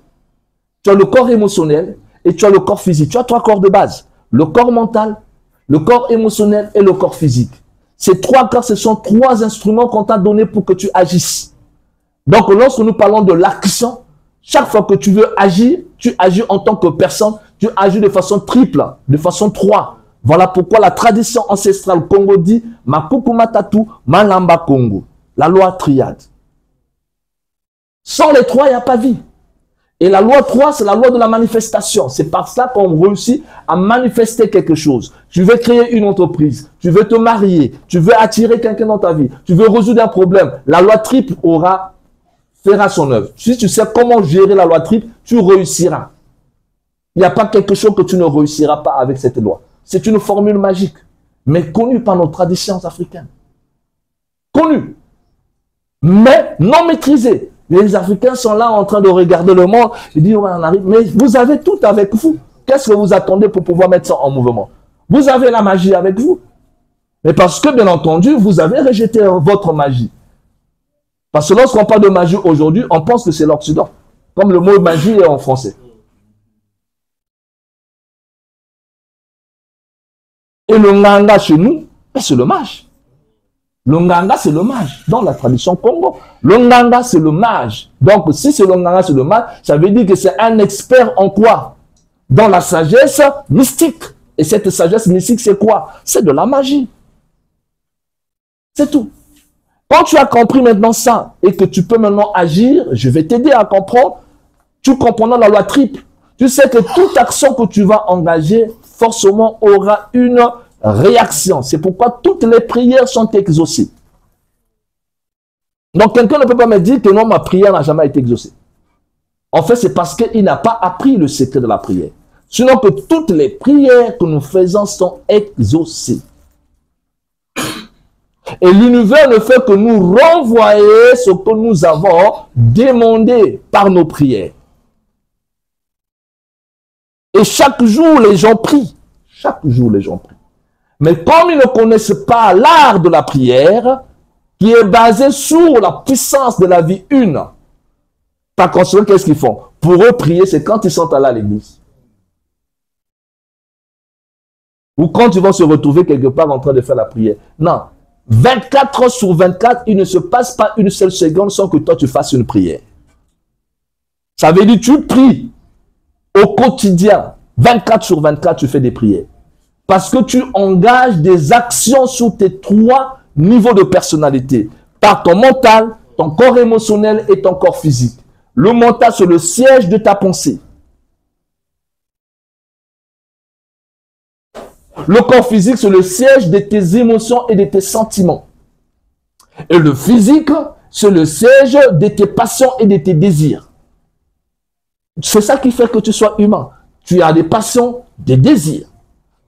Speaker 1: tu as le corps émotionnel et tu as le corps physique. Tu as trois corps de base. Le corps mental, le corps émotionnel et le corps physique. Ces trois corps, ce sont trois instruments qu'on t'a donnés pour que tu agisses. Donc, lorsque nous parlons de l'action, chaque fois que tu veux agir, tu agis en tant que personne, tu agis de façon triple, de façon trois. Voilà pourquoi la tradition ancestrale Congo dit « Makuku Matatu, Malamba Congo ». La loi triade. Sans les trois, il n'y a pas vie. Et la loi 3, c'est la loi de la manifestation. C'est par ça qu'on réussit à manifester quelque chose. Tu veux créer une entreprise, tu veux te marier, tu veux attirer quelqu'un dans ta vie, tu veux résoudre un problème. La loi triple fera son œuvre. Si tu sais comment gérer la loi triple, tu réussiras. Il n'y a pas quelque chose que tu ne réussiras pas avec cette loi. C'est une formule magique, mais connue par nos traditions africaines. Connue, mais non maîtrisée. Les Africains sont là en train de regarder le monde et dire, on arrive. Mais vous avez tout avec vous. Qu'est-ce que vous attendez pour pouvoir mettre ça en mouvement? Vous avez la magie avec vous. Mais parce que, bien entendu, vous avez rejeté votre magie. Parce que lorsqu'on parle de magie aujourd'hui, on pense que c'est l'Occident. Comme le mot magie est en français. Et le nganga chez nous, c'est le mage. Le nganga, c'est le mage, dans la tradition Congo. Le nganga, c'est le mage. Donc, si c'est le nganga, c'est le mage, ça veut dire que c'est un expert en quoi? Dans la sagesse mystique. Et cette sagesse mystique, c'est quoi? C'est de la magie. C'est tout. Quand tu as compris maintenant ça, et que tu peux maintenant agir, je vais t'aider à comprendre, tu comprends la loi triple. Tu sais que toute action que tu vas engager, forcément aura une réaction. C'est pourquoi toutes les prières sont exaucées. Donc, quelqu'un ne peut pas me dire que non, ma prière n'a jamais été exaucée. En fait, c'est parce qu'il n'a pas appris le secret de la prière. Sinon que toutes les prières que nous faisons sont exaucées. Et l'univers ne fait que nous renvoyer ce que nous avons demandé par nos prières. Et chaque jour, les gens prient. Chaque jour, les gens prient. Mais comme ils ne connaissent pas l'art de la prière, qui est basé sur la puissance de la vie une, par conséquent, qu'est-ce qu'ils font? Pour eux, prier, c'est quand ils sont allés à l'église. Ou quand ils vont se retrouver quelque part en train de faire la prière. Non. 24 heures sur 24, il ne se passe pas une seule seconde sans que toi, tu fasses une prière. Ça veut dire que tu pries au quotidien. 24 sur 24, tu fais des prières. Parce que tu engages des actions sur tes trois niveaux de personnalité. Par ton mental, ton corps émotionnel et ton corps physique. Le mental, c'est le siège de ta pensée. Le corps physique, c'est le siège de tes émotions et de tes sentiments. Et le physique, c'est le siège de tes passions et de tes désirs. C'est ça qui fait que tu sois humain. Tu as des passions, des désirs.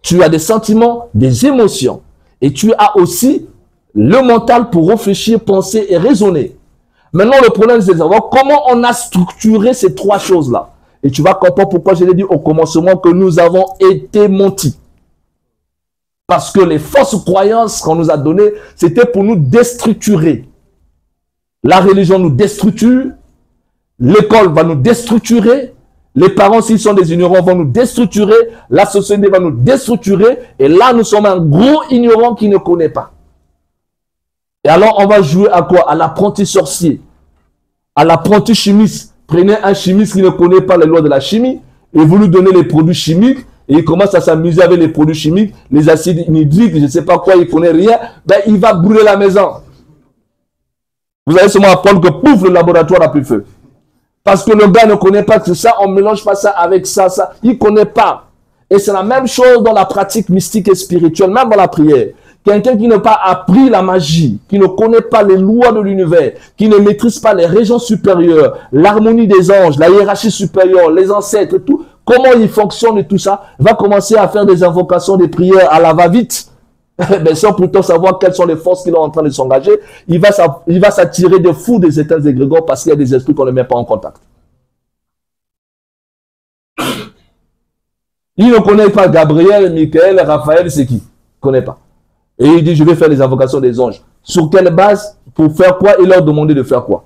Speaker 1: Tu as des sentiments, des émotions. Et tu as aussi le mental pour réfléchir, penser et raisonner. Maintenant, le problème, c'est de savoir comment on a structuré ces trois choses-là. Et tu vas comprendre pourquoi je l'ai dit au commencement que nous avons été mentis. Parce que les fausses croyances qu'on nous a données, c'était pour nous déstructurer. La religion nous déstructure. L'école va nous déstructurer. Les parents, s'ils sont des ignorants, vont nous déstructurer. La société va nous déstructurer. Et là, nous sommes un gros ignorant qui ne connaît pas. Et alors, on va jouer à quoi? À l'apprenti sorcier. À l'apprenti chimiste. Prenez un chimiste qui ne connaît pas les lois de la chimie et vous lui donnez les produits chimiques. Et il commence à s'amuser avec les produits chimiques, les acides hydriques, je ne sais pas quoi, il ne connaît rien. Ben, il va brûler la maison. Vous allez seulement apprendre que pouf, le laboratoire n'a plus feu. Parce que le gars ne connaît pas que ça, on ne mélange pas ça avec ça, ça. Il ne connaît pas. Et c'est la même chose dans la pratique mystique et spirituelle, même dans la prière. Quelqu'un qui n'a pas appris la magie, qui ne connaît pas les lois de l'univers, qui ne maîtrise pas les régions supérieures, l'harmonie des anges, la hiérarchie supérieure, les ancêtres et tout, comment il fonctionne et tout ça, va commencer à faire des invocations, des prières à la va-vite. Mais sans pourtant savoir quelles sont les forces qui sont en train de s'engager, il va s'attirer de fous des états égrégores parce qu'il y a des esprits qu'on ne met pas en contact. Il ne connaît pas Gabriel, Michael, Raphaël, c'est qui? Il ne connaît pas. Et il dit, je vais faire les invocations des anges. Sur quelle base? Pour faire quoi? Il leur demandait de faire quoi?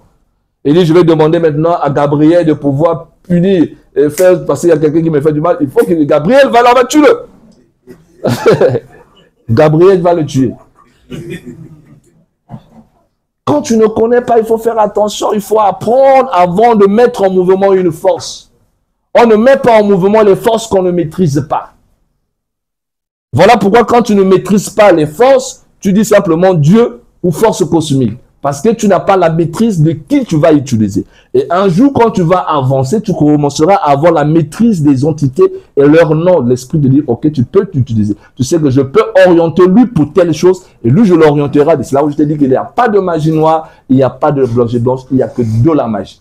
Speaker 1: Il dit, je vais demander maintenant à Gabriel de pouvoir punir et faire, parce qu'il y a quelqu'un qui me fait du mal. Il faut que Gabriel va là-bas, tue-le. Gabriel va le tuer. Quand tu ne connais pas, il faut faire attention. Il faut apprendre avant de mettre en mouvement une force. On ne met pas en mouvement les forces qu'on ne maîtrise pas. Voilà pourquoi quand tu ne maîtrises pas les forces, tu dis simplement Dieu ou force cosmique. Parce que tu n'as pas la maîtrise de qui tu vas utiliser. Et un jour, quand tu vas avancer, tu commenceras à avoir la maîtrise des entités et leur nom. L'esprit de dire, ok, tu peux t'utiliser. Tu sais que je peux orienter lui pour telle chose et lui, je l'orienterai. C'est là où je te dis qu'il n'y a pas de magie noire, il n'y a pas de blanche, il n'y a que de la magie.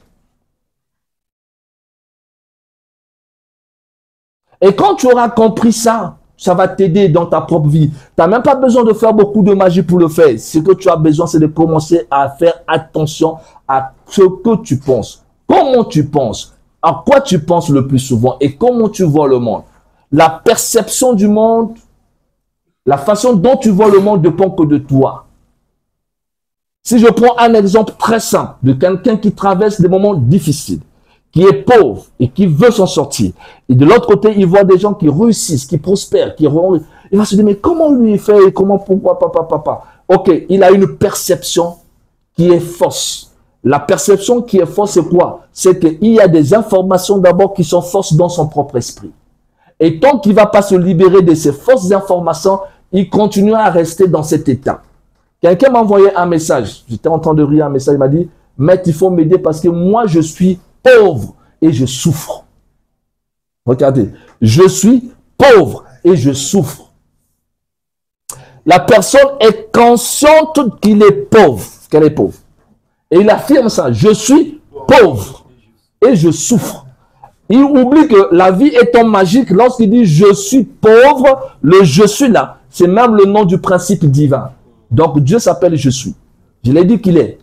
Speaker 1: Et quand tu auras compris ça, ça va t'aider dans ta propre vie. Tu n'as même pas besoin de faire beaucoup de magie pour le faire. Ce que tu as besoin, c'est de commencer à faire attention à ce que tu penses. Comment tu penses? À quoi tu penses le plus souvent? Et comment tu vois le monde? La perception du monde, la façon dont tu vois le monde dépend que de toi. Si je prends un exemple très simple de quelqu'un qui traverse des moments difficiles, qui est pauvre et qui veut s'en sortir. Et de l'autre côté, il voit des gens qui réussissent, qui prospèrent, il va se dire, mais comment lui il fait, comment, pourquoi, papa. Ok, il a une perception qui est fausse. La perception qui est fausse, c'est quoi? C'est qu'il y a des informations d'abord qui sont fausses dans son propre esprit. Et tant qu'il ne va pas se libérer de ces fausses informations, il continue à rester dans cet état. Quelqu'un m'a envoyé un message. J'étais en train de rire un message. Il m'a dit, maître, il faut m'aider parce que moi, je suis pauvre et je souffre. Regardez, je suis pauvre et je souffre. La personne est consciente qu'il est pauvre, qu'elle est pauvre. Et il affirme ça, je suis pauvre et je souffre. Il oublie que la vie étant magique, lorsqu'il dit je suis pauvre, le je suis là, c'est même le nom du principe divin. Donc Dieu s'appelle je suis. Je l'ai dit qu'il est.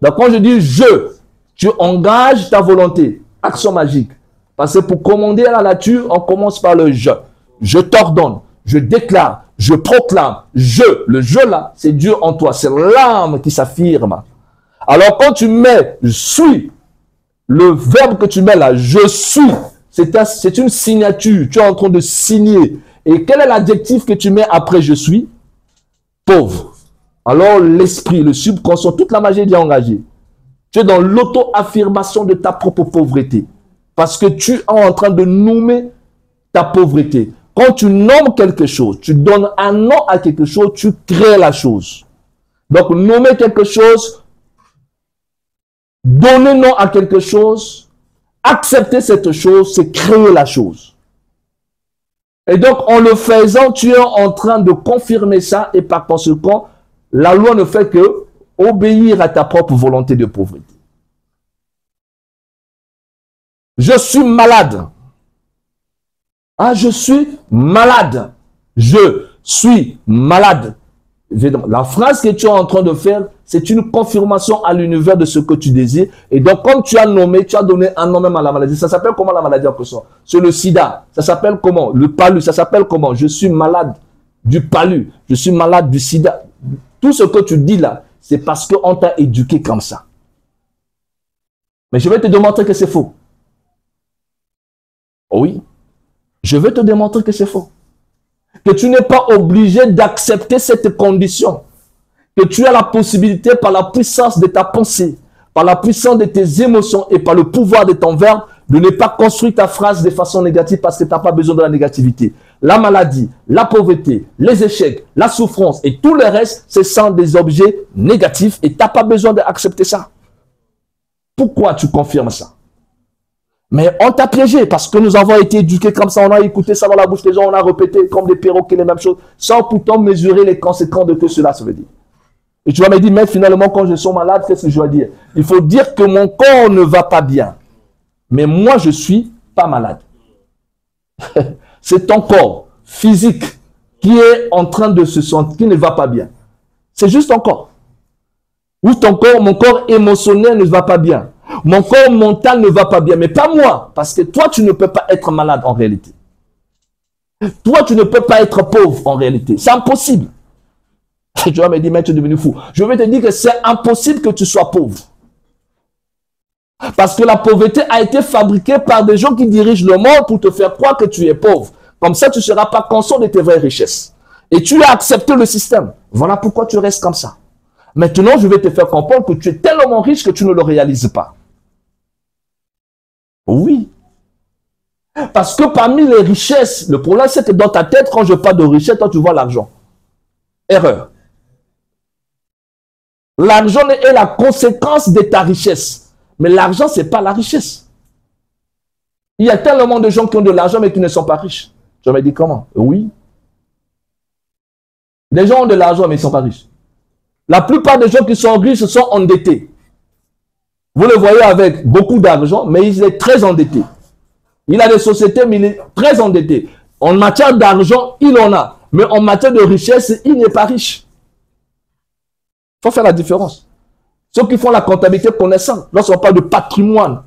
Speaker 1: Donc quand je dis je, tu engages ta volonté, action magique. Parce que pour commander à la nature, on commence par le je. Je t'ordonne, je déclare, je proclame, je. Le je là, c'est Dieu en toi, c'est l'âme qui s'affirme. Alors quand tu mets je suis, le verbe que tu mets là, je suis, c'est une signature, tu es en train de signer. Et quel est l'adjectif que tu mets après je suis? Pauvre. Alors l'esprit, le subconscient, toute la magie est déjà engagée. Tu es dans l'auto-affirmation de ta propre pauvreté. Parce que tu es en train de nommer ta pauvreté. Quand tu nommes quelque chose, tu donnes un nom à quelque chose, tu crées la chose. Donc, nommer quelque chose, donner nom à quelque chose, accepter cette chose, c'est créer la chose. Et donc, en le faisant, tu es en train de confirmer ça et par conséquent, la loi ne fait que obéir à ta propre volonté de pauvreté. Je suis malade. Ah, je suis malade. Je suis malade. La phrase que tu es en train de faire, c'est une confirmation à l'univers de ce que tu désires. Et donc, comme tu as nommé, tu as donné un nom même à la maladie. Ça s'appelle comment la maladie en question? C'est le sida. Ça s'appelle comment? Le palu. Ça s'appelle comment? Je suis malade du palu. Je suis malade du sida. Tout ce que tu dis là, c'est parce qu'on t'a éduqué comme ça. Mais je vais te démontrer que c'est faux. Oui, je vais te démontrer que c'est faux. Que tu n'es pas obligé d'accepter cette condition. Que tu as la possibilité par la puissance de ta pensée, par la puissance de tes émotions et par le pouvoir de ton verbe, de ne pas construire ta phrase de façon négative parce que tu n'as pas besoin de la négativité. La maladie, la pauvreté, les échecs, la souffrance et tout le reste, ce sont des objets négatifs et tu n'as pas besoin d'accepter ça. Pourquoi tu confirmes ça? Mais on t'a piégé parce que nous avons été éduqués comme ça, on a écouté ça dans la bouche des gens, on a répété comme des perroquets les mêmes choses, sans pourtant mesurer les conséquences de que cela se veut dire. Et tu vas me dire, mais finalement, quand je suis malade, qu'est-ce que je dois dire? Il faut dire que mon corps ne va pas bien. Mais moi, je suis pas malade. C'est ton corps physique qui est en train de se sentir, qui ne va pas bien. C'est juste ton corps. Ou ton corps, mon corps émotionnel ne va pas bien. Mon corps mental ne va pas bien, mais pas moi. Parce que toi, tu ne peux pas être malade en réalité. Toi, tu ne peux pas être pauvre en réalité. C'est impossible. Tu vas me dire, mais tu es devenu fou. Je vais te dire que c'est impossible que tu sois pauvre. Parce que la pauvreté a été fabriquée par des gens qui dirigent le monde pour te faire croire que tu es pauvre. Comme ça, tu ne seras pas conscient de tes vraies richesses. Et tu as accepté le système. Voilà pourquoi tu restes comme ça. Maintenant, je vais te faire comprendre que tu es tellement riche que tu ne le réalises pas. Oui. Parce que parmi les richesses, le problème c'est que dans ta tête, quand je parle de richesse, toi tu vois l'argent. Erreur. L'argent est la conséquence de ta richesse. Mais l'argent, ce n'est pas la richesse. Il y a tellement de gens qui ont de l'argent mais qui ne sont pas riches. Je me dis comment? Oui. Les gens ont de l'argent mais ils ne sont pas riches. La plupart des gens qui sont riches sont endettés. Vous le voyez avec beaucoup d'argent, mais il est très endetté. Il a des sociétés, mais il est très endetté. En matière d'argent, il en a. Mais en matière de richesse, il n'est pas riche. Il faut faire la différence. Ceux qui font la comptabilité connaissant, lorsqu'on parle de patrimoine,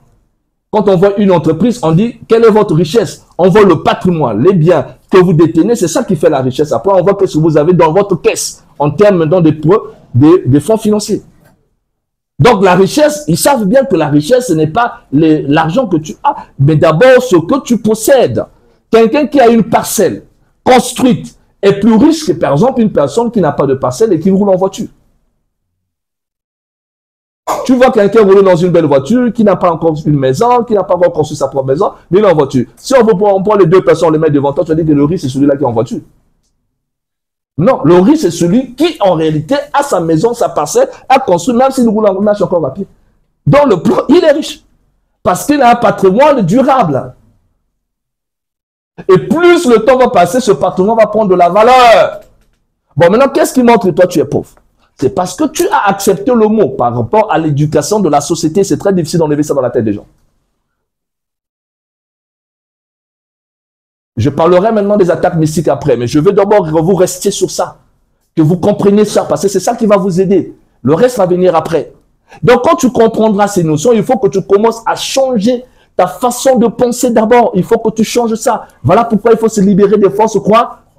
Speaker 1: quand on voit une entreprise, on dit, quelle est votre richesse? On voit le patrimoine, les biens que vous détenez, c'est ça qui fait la richesse. Après, on voit ce que vous avez dans votre caisse, en termes maintenant des fonds financiers. Donc, la richesse, ils savent bien que la richesse, ce n'est pas l'argent que tu as, mais d'abord ce que tu possèdes. Quelqu'un qui a une parcelle construite est plus riche que, par exemple, une personne qui n'a pas de parcelle et qui roule en voiture. Tu vois quelqu'un rouler dans une belle voiture, qui n'a pas encore une maison, qui n'a pas encore construit sa propre maison, mais il est en voiture. Si on prend les deux personnes, on les met devant toi, tu vas dire que le riche, c'est celui-là qui est en voiture. Non, le riche, c'est celui qui, en réalité, a sa maison, sa parcelle, a construit, même s'il roule en marche encore à pied. Dans le plan, il est riche. Parce qu'il a un patrimoine durable. Et plus le temps va passer, ce patrimoine va prendre de la valeur. Bon, maintenant, qu'est-ce qui montre que toi, tu es pauvre? C'est parce que tu as accepté le mot par rapport à l'éducation de la société. C'est très difficile d'enlever ça dans la tête des gens. Je parlerai maintenant des attaques mystiques après, mais je veux d'abord que vous restiez sur ça, que vous compreniez ça, parce que c'est ça qui va vous aider. Le reste va venir après. Donc, quand tu comprendras ces notions, il faut que tu commences à changer ta façon de penser d'abord. Il faut que tu changes ça. Voilà pourquoi il faut se libérer des fausses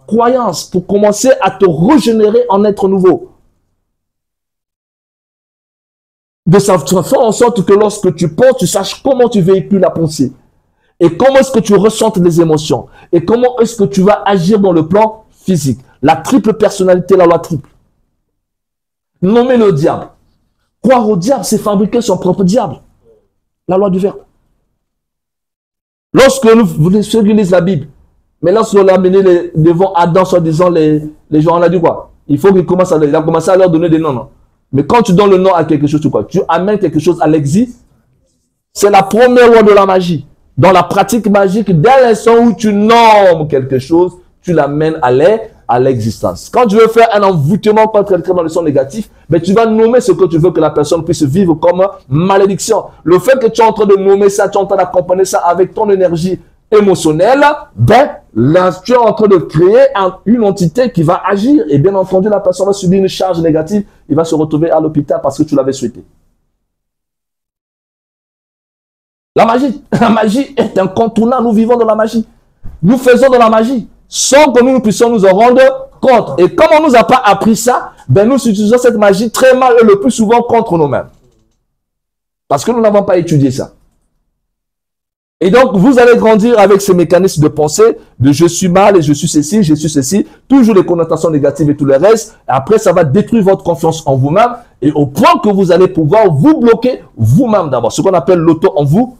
Speaker 1: croyances pour commencer à te régénérer en être nouveau. De faire en sorte que lorsque tu penses, tu saches comment tu véhicules la pensée. Et comment est-ce que tu ressentes les émotions. Et comment est-ce que tu vas agir dans le plan physique. La triple personnalité, la loi triple. Nommer le diable. Croire au diable, c'est fabriquer son propre diable. La loi du verbe. Lorsque ceux qui lisent la Bible, mais lorsqu'on l'a amené devant Adam, soi-disant, les gens, on a dit quoi? Il faut qu'il commence il a commencé à leur donner des noms. Non? Mais quand tu donnes le nom à quelque chose, tu amènes quelque chose à l'existence. C'est la première loi de la magie. Dans la pratique magique, dès l'instant où tu nommes quelque chose, tu l'amènes à l'existence. Quand tu veux faire un envoûtement contre quelqu'un dans le sens négatif, ben tu vas nommer ce que tu veux que la personne puisse vivre comme malédiction. Le fait que tu es en train de nommer ça, tu es en train d'accompagner ça avec ton énergie émotionnelle, ben là, tu es en train de créer une entité qui va agir. Et bien entendu, la personne va subir une charge négative. Il va se retrouver à l'hôpital parce que tu l'avais souhaité. La magie est incontournable. Nous vivons dans la magie. Nous faisons de la magie sans que nous puissions nous en rendre compte. Et comme on ne nous a pas appris ça, ben nous utilisons cette magie très mal et le plus souvent contre nous-mêmes. Parce que nous n'avons pas étudié ça. Et donc, vous allez grandir avec ces mécanismes de pensée, de je suis mal et je suis ceci, toujours les connotations négatives et tout le reste. Et après, ça va détruire votre confiance en vous-même et au point que vous allez pouvoir vous bloquer vous-même d'abord. Ce qu'on appelle l'auto en vous.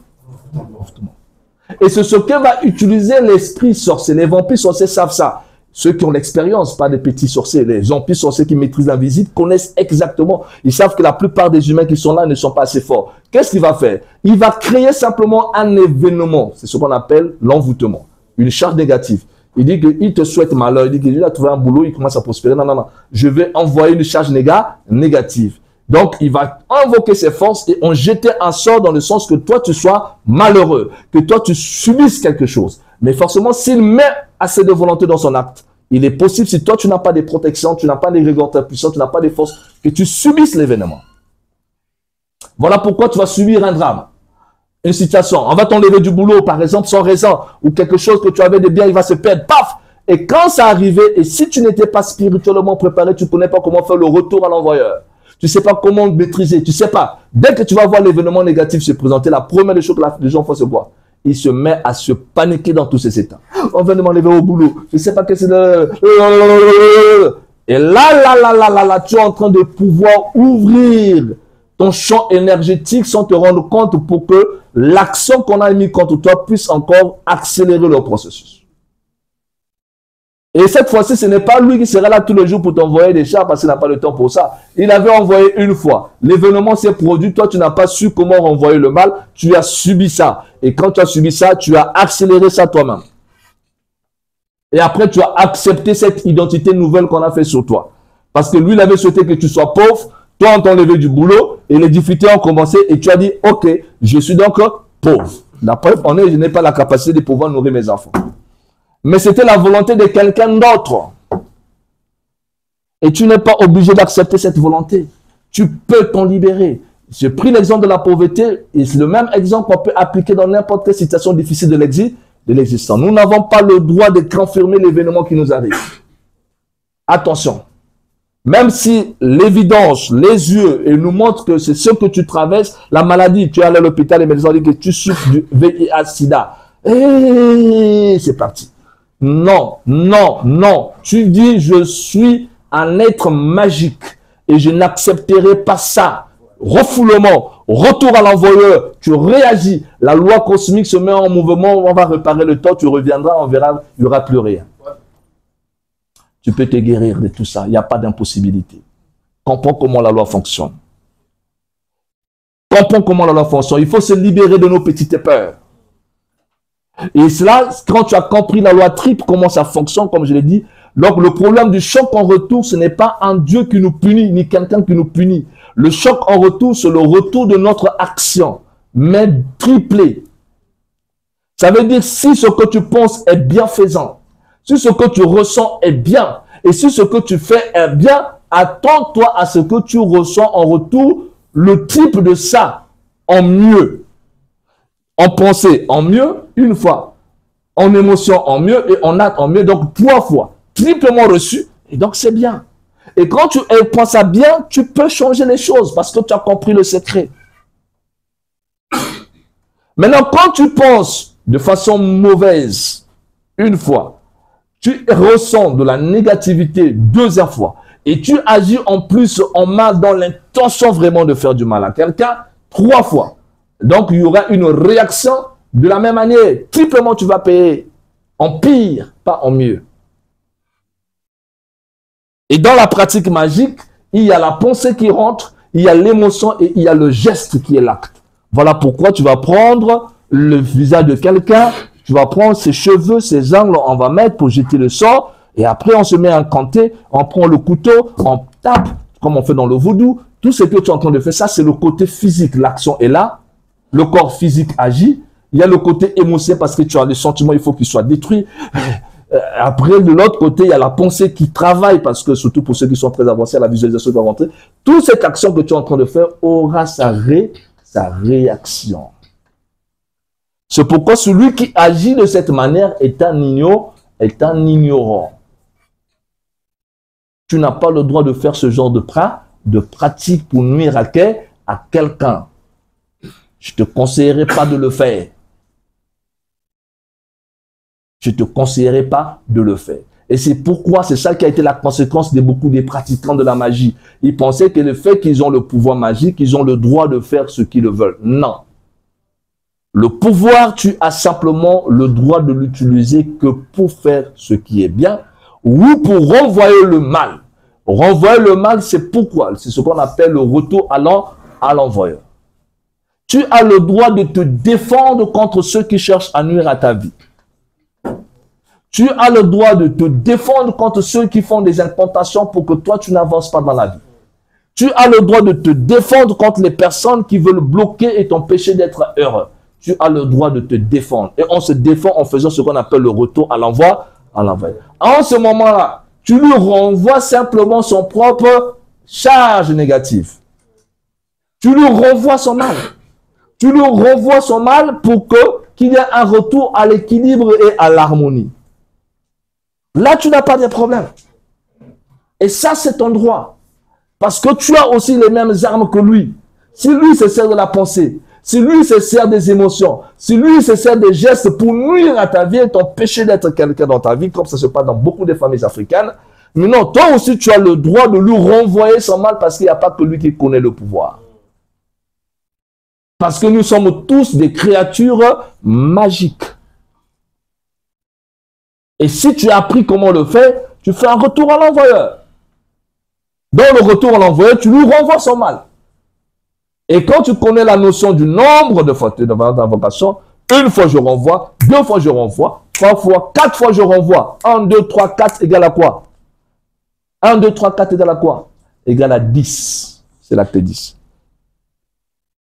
Speaker 1: Et c'est ce que va utiliser l'esprit sorcier. Les vampires sorciers savent ça. Ceux qui ont l'expérience, pas des petits sorciers. Les vampires sorciers qui maîtrisent l'invisible connaissent exactement. Ils savent que la plupart des humains qui sont là ne sont pas assez forts. Qu'est-ce qu'il va faire? Il va créer simplement un événement. C'est ce qu'on appelle l'envoûtement. Une charge négative. Il dit qu'il te souhaite malheur. Il dit qu'il a trouvé un boulot, il commence à prospérer. Non, non, non. Je vais envoyer une charge négative. Donc, il va invoquer ses forces et en jeter un sort dans le sens que toi, tu sois malheureux. Que toi, tu subisses quelque chose. Mais forcément, s'il met assez de volonté dans son acte, il est possible, si toi, tu n'as pas de protection, tu n'as pas des régulations puissants, tu n'as pas de force, que tu subisses l'événement. Voilà pourquoi tu vas subir un drame. Une situation. On va t'enlever du boulot, par exemple, sans raison, ou quelque chose que tu avais de bien, il va se perdre. Paf! Et quand ça arrivait, et si tu n'étais pas spirituellement préparé, tu ne connais pas comment faire le retour à l'envoyeur. Tu ne sais pas comment le maîtriser. Tu ne sais pas. Dès que tu vas voir l'événement négatif se présenter, la première des choses que les gens font, c'est quoi? Il se met à se paniquer dans tous ses états. On vient de m'enlever au boulot. Je ne sais pas qu'est-ce que c'est. Et là, tu es en train de pouvoir ouvrir ton champ énergétique sans te rendre compte pour que l'action qu'on a mis contre toi puisse encore accélérer le processus. Et cette fois-ci, ce n'est pas lui qui sera là tous les jours pour t'envoyer des chars parce qu'il n'a pas le temps pour ça. Il avait envoyé une fois. L'événement s'est produit. Toi, tu n'as pas su comment renvoyer le mal. Tu as subi ça. Et quand tu as subi ça, tu as accéléré ça toi-même. Et après, tu as accepté cette identité nouvelle qu'on a fait sur toi. Parce que lui, il avait souhaité que tu sois pauvre. Toi, on t'a enlevé du boulot. Et les difficultés ont commencé. Et tu as dit, OK, je suis donc pauvre. La preuve, je n'ai pas la capacité de pouvoir nourrir mes enfants. Mais c'était la volonté de quelqu'un d'autre. Et tu n'es pas obligé d'accepter cette volonté. Tu peux t'en libérer. J'ai pris l'exemple de la pauvreté et c'est le même exemple qu'on peut appliquer dans n'importe quelle situation difficile de l'existence. Nous n'avons pas le droit de confirmer l'événement qui nous arrive. Attention. Même si l'évidence, les yeux, et nous montrent que c'est ce que tu traverses, la maladie, tu es allé à l'hôpital et les médecins disent que tu souffres du VIH-Sida. Et c'est parti. Non, non, non. Tu dis, je suis un être magique et je n'accepterai pas ça. Refoulement, retour à l'envoyeur, tu réagis. La loi cosmique se met en mouvement, on va réparer le temps, tu reviendras, on verra, il n'y aura plus rien. Tu peux te guérir de tout ça, il n'y a pas d'impossibilité. Comprends comment la loi fonctionne. Comprends comment la loi fonctionne. Il faut se libérer de nos petites peurs. Et cela, quand tu as compris la loi triple, comment ça fonctionne, comme je l'ai dit, donc le problème du choc en retour, ce n'est pas un Dieu qui nous punit, ni quelqu'un qui nous punit. Le choc en retour, c'est le retour de notre action, mais triplé. Ça veut dire si ce que tu penses est bienfaisant, si ce que tu ressens est bien, et si ce que tu fais est bien, attends-toi à ce que tu ressens en retour le triple de ça, en mieux. En pensée en mieux, une fois. En émotion en mieux et en acte en mieux. Donc 3 fois. Triplement reçu. Et donc c'est bien. Et quand tu penses à bien, tu peux changer les choses parce que tu as compris le secret. Maintenant, quand tu penses de façon mauvaise, une fois, tu ressens de la négativité 2e fois et tu agis en plus en mal dans l'intention vraiment de faire du mal à quelqu'un 3 fois. Donc, il y aura une réaction de la même manière. Triplement, tu vas payer en pire, pas en mieux. Et dans la pratique magique, il y a la pensée qui rentre, il y a l'émotion et il y a le geste qui est l'acte. Voilà pourquoi tu vas prendre le visage de quelqu'un, tu vas prendre ses cheveux, ses angles, on va mettre pour jeter le sort. Et après, on se met à incanter, on prend le couteau, on tape, comme on fait dans le vaudou. Tout ce que tu es en train de faire, ça, c'est le côté physique. L'action est là. Le corps physique agit. Il y a le côté émotionnel parce que tu as le sentiment, il faut qu'il soit détruit. Après, de l'autre côté, il y a la pensée qui travaille parce que, surtout pour ceux qui sont très avancés, la visualisation va rentrer. Toute cette action que tu es en train de faire aura sa réaction. C'est pourquoi celui qui agit de cette manière est un ignorant. Tu n'as pas le droit de faire ce genre de pratique pour nuire à quelqu'un. Je ne te conseillerais pas de le faire. Je ne te conseillerais pas de le faire. Et c'est pourquoi, c'est ça qui a été la conséquence de beaucoup des pratiquants de la magie. Ils pensaient que le fait qu'ils ont le pouvoir magique, ils ont le droit de faire ce qu'ils veulent. Non. Le pouvoir, tu as simplement le droit de l'utiliser que pour faire ce qui est bien ou pour renvoyer le mal. Renvoyer le mal, c'est pourquoi? C'est ce qu'on appelle le retour à l'envoyeur. Tu as le droit de te défendre contre ceux qui cherchent à nuire à ta vie. Tu as le droit de te défendre contre ceux qui font des incantations pour que toi, tu n'avances pas dans la vie. Tu as le droit de te défendre contre les personnes qui veulent bloquer et t'empêcher d'être heureux. Tu as le droit de te défendre. Et on se défend en faisant ce qu'on appelle le retour à l'envoi. En ce moment-là, tu lui renvoies simplement son propre charge négative. Tu lui renvoies son mal. Tu lui renvoies son mal pour qu'il y ait un retour à l'équilibre et à l'harmonie. Là, tu n'as pas de problème. Et ça, c'est ton droit. Parce que tu as aussi les mêmes armes que lui. Si lui se sert de la pensée, si lui se sert des émotions, si lui se sert des gestes pour nuire à ta vie et t'empêcher d'être quelqu'un dans ta vie, comme ça se passe dans beaucoup de familles africaines, mais non, toi aussi, tu as le droit de lui renvoyer son mal parce qu'il n'y a pas que lui qui connaît le pouvoir. Parce que nous sommes tous des créatures magiques. Et si tu as appris comment le faire, tu fais un retour à l'envoyeur. Dans le retour à l'envoyeur, tu lui renvoies son mal. Et quand tu connais la notion du nombre d'invocations, une fois je renvoie, deux fois je renvoie, trois fois, quatre fois je renvoie. 1, 2, 3, 4 égale à quoi? 1, 2, 3, 4 égale à quoi? Égale à 10. C'est l'acte 10.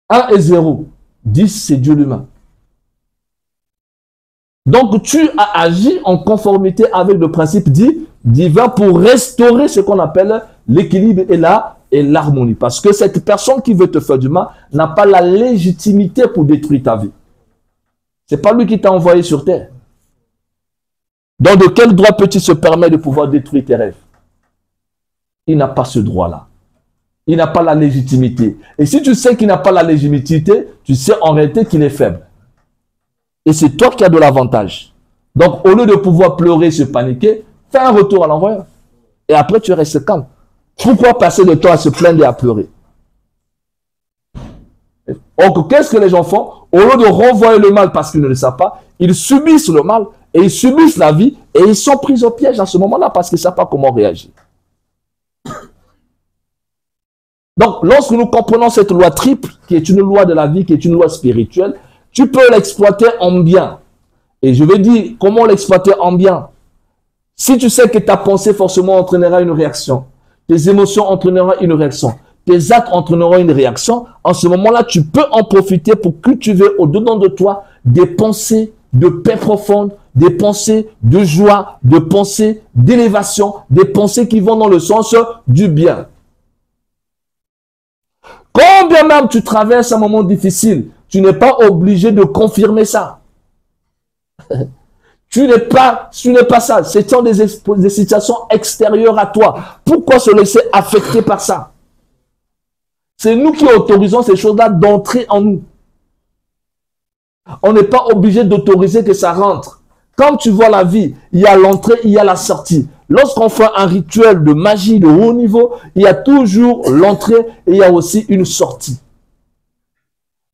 Speaker 1: 1 et 0. 10, c'est Dieu lui-même. Donc, tu as agi en conformité avec le principe dit divin pour restaurer ce qu'on appelle l'équilibre et l'harmonie. Parce que cette personne qui veut te faire du mal n'a pas la légitimité pour détruire ta vie. Ce n'est pas lui qui t'a envoyé sur terre. Donc, de quel droit peut-il se permettre de pouvoir détruire tes rêves? Il n'a pas ce droit-là. Il n'a pas la légitimité. Et si tu sais qu'il n'a pas la légitimité, tu sais en réalité qu'il est faible. Et c'est toi qui as de l'avantage. Donc, au lieu de pouvoir pleurer, se paniquer, fais un retour à l'envoyeur. Et après, tu restes calme. Pourquoi passer le temps à se plaindre et à pleurer? Donc, qu'est-ce que les gens font? Au lieu de renvoyer le mal parce qu'ils ne le savent pas, ils subissent le mal et ils subissent la vie et ils sont pris au piège à ce moment-là parce qu'ils ne savent pas comment réagir. Donc, lorsque nous comprenons cette loi triple, qui est une loi de la vie, qui est une loi spirituelle, tu peux l'exploiter en bien. Et je vais dire comment l'exploiter en bien. Si tu sais que ta pensée forcément entraînera une réaction, tes émotions entraîneront une réaction, tes actes entraîneront une réaction, en ce moment-là, tu peux en profiter pour cultiver au-dedans de toi des pensées de paix profonde, des pensées de joie, des pensées d'élévation, des pensées qui vont dans le sens du bien. Quand bien même tu traverses un moment difficile, tu n'es pas obligé de confirmer ça. Tu n'es pas ça. Ce sont des situations extérieures à toi. Pourquoi se laisser affecter par ça? C'est nous qui autorisons ces choses-là d'entrer en nous. On n'est pas obligé d'autoriser que ça rentre. Comme tu vois la vie, il y a l'entrée, il y a la sortie. Lorsqu'on fait un rituel de magie de haut niveau, il y a toujours l'entrée et il y a aussi une sortie.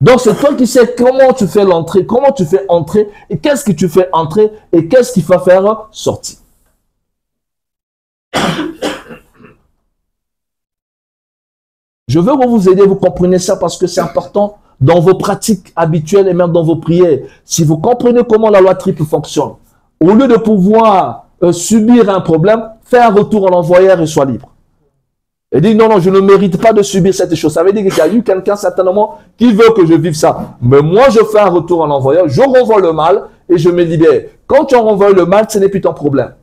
Speaker 1: Donc, c'est toi qui sais comment tu fais l'entrée, comment tu fais entrer, et qu'est-ce que tu fais entrer, et qu'est-ce qu'il faut faire sortir. Je veux que vous aider, vous comprenez ça, parce que c'est important dans vos pratiques habituelles et même dans vos prières. Si vous comprenez comment la loi triple fonctionne, au lieu de pouvoir subir un problème, fais un retour à l'envoyeur et sois libre. Et dit non, je ne mérite pas de subir cette chose. Ça veut dire qu'il y a eu quelqu'un certainement qui veut que je vive ça. Mais moi, je fais un retour à l'envoyeur, je renvoie le mal et je me libère. Quand tu renvoies le mal, ce n'est plus ton problème.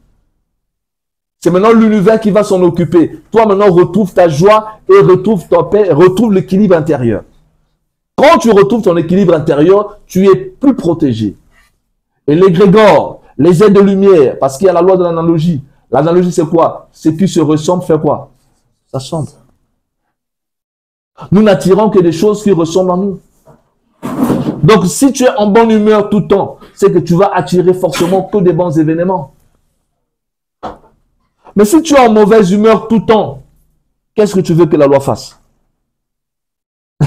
Speaker 1: C'est maintenant l'univers qui va s'en occuper. Toi, maintenant, retrouve ta joie et retrouve ta paix, retrouve l'équilibre intérieur. Quand tu retrouves ton équilibre intérieur, tu es plus protégé. Et l'égrégore, les aides de lumière, parce qu'il y a la loi de l'analogie. L'analogie, c'est quoi? Ce qui se ressemble fait quoi? Ça semble. Nous n'attirons que des choses qui ressemblent à nous. Donc, si tu es en bonne humeur tout le temps, c'est que tu vas attirer forcément que des bons événements. Mais si tu es en mauvaise humeur tout le temps, qu'est-ce que tu veux que la loi fasse?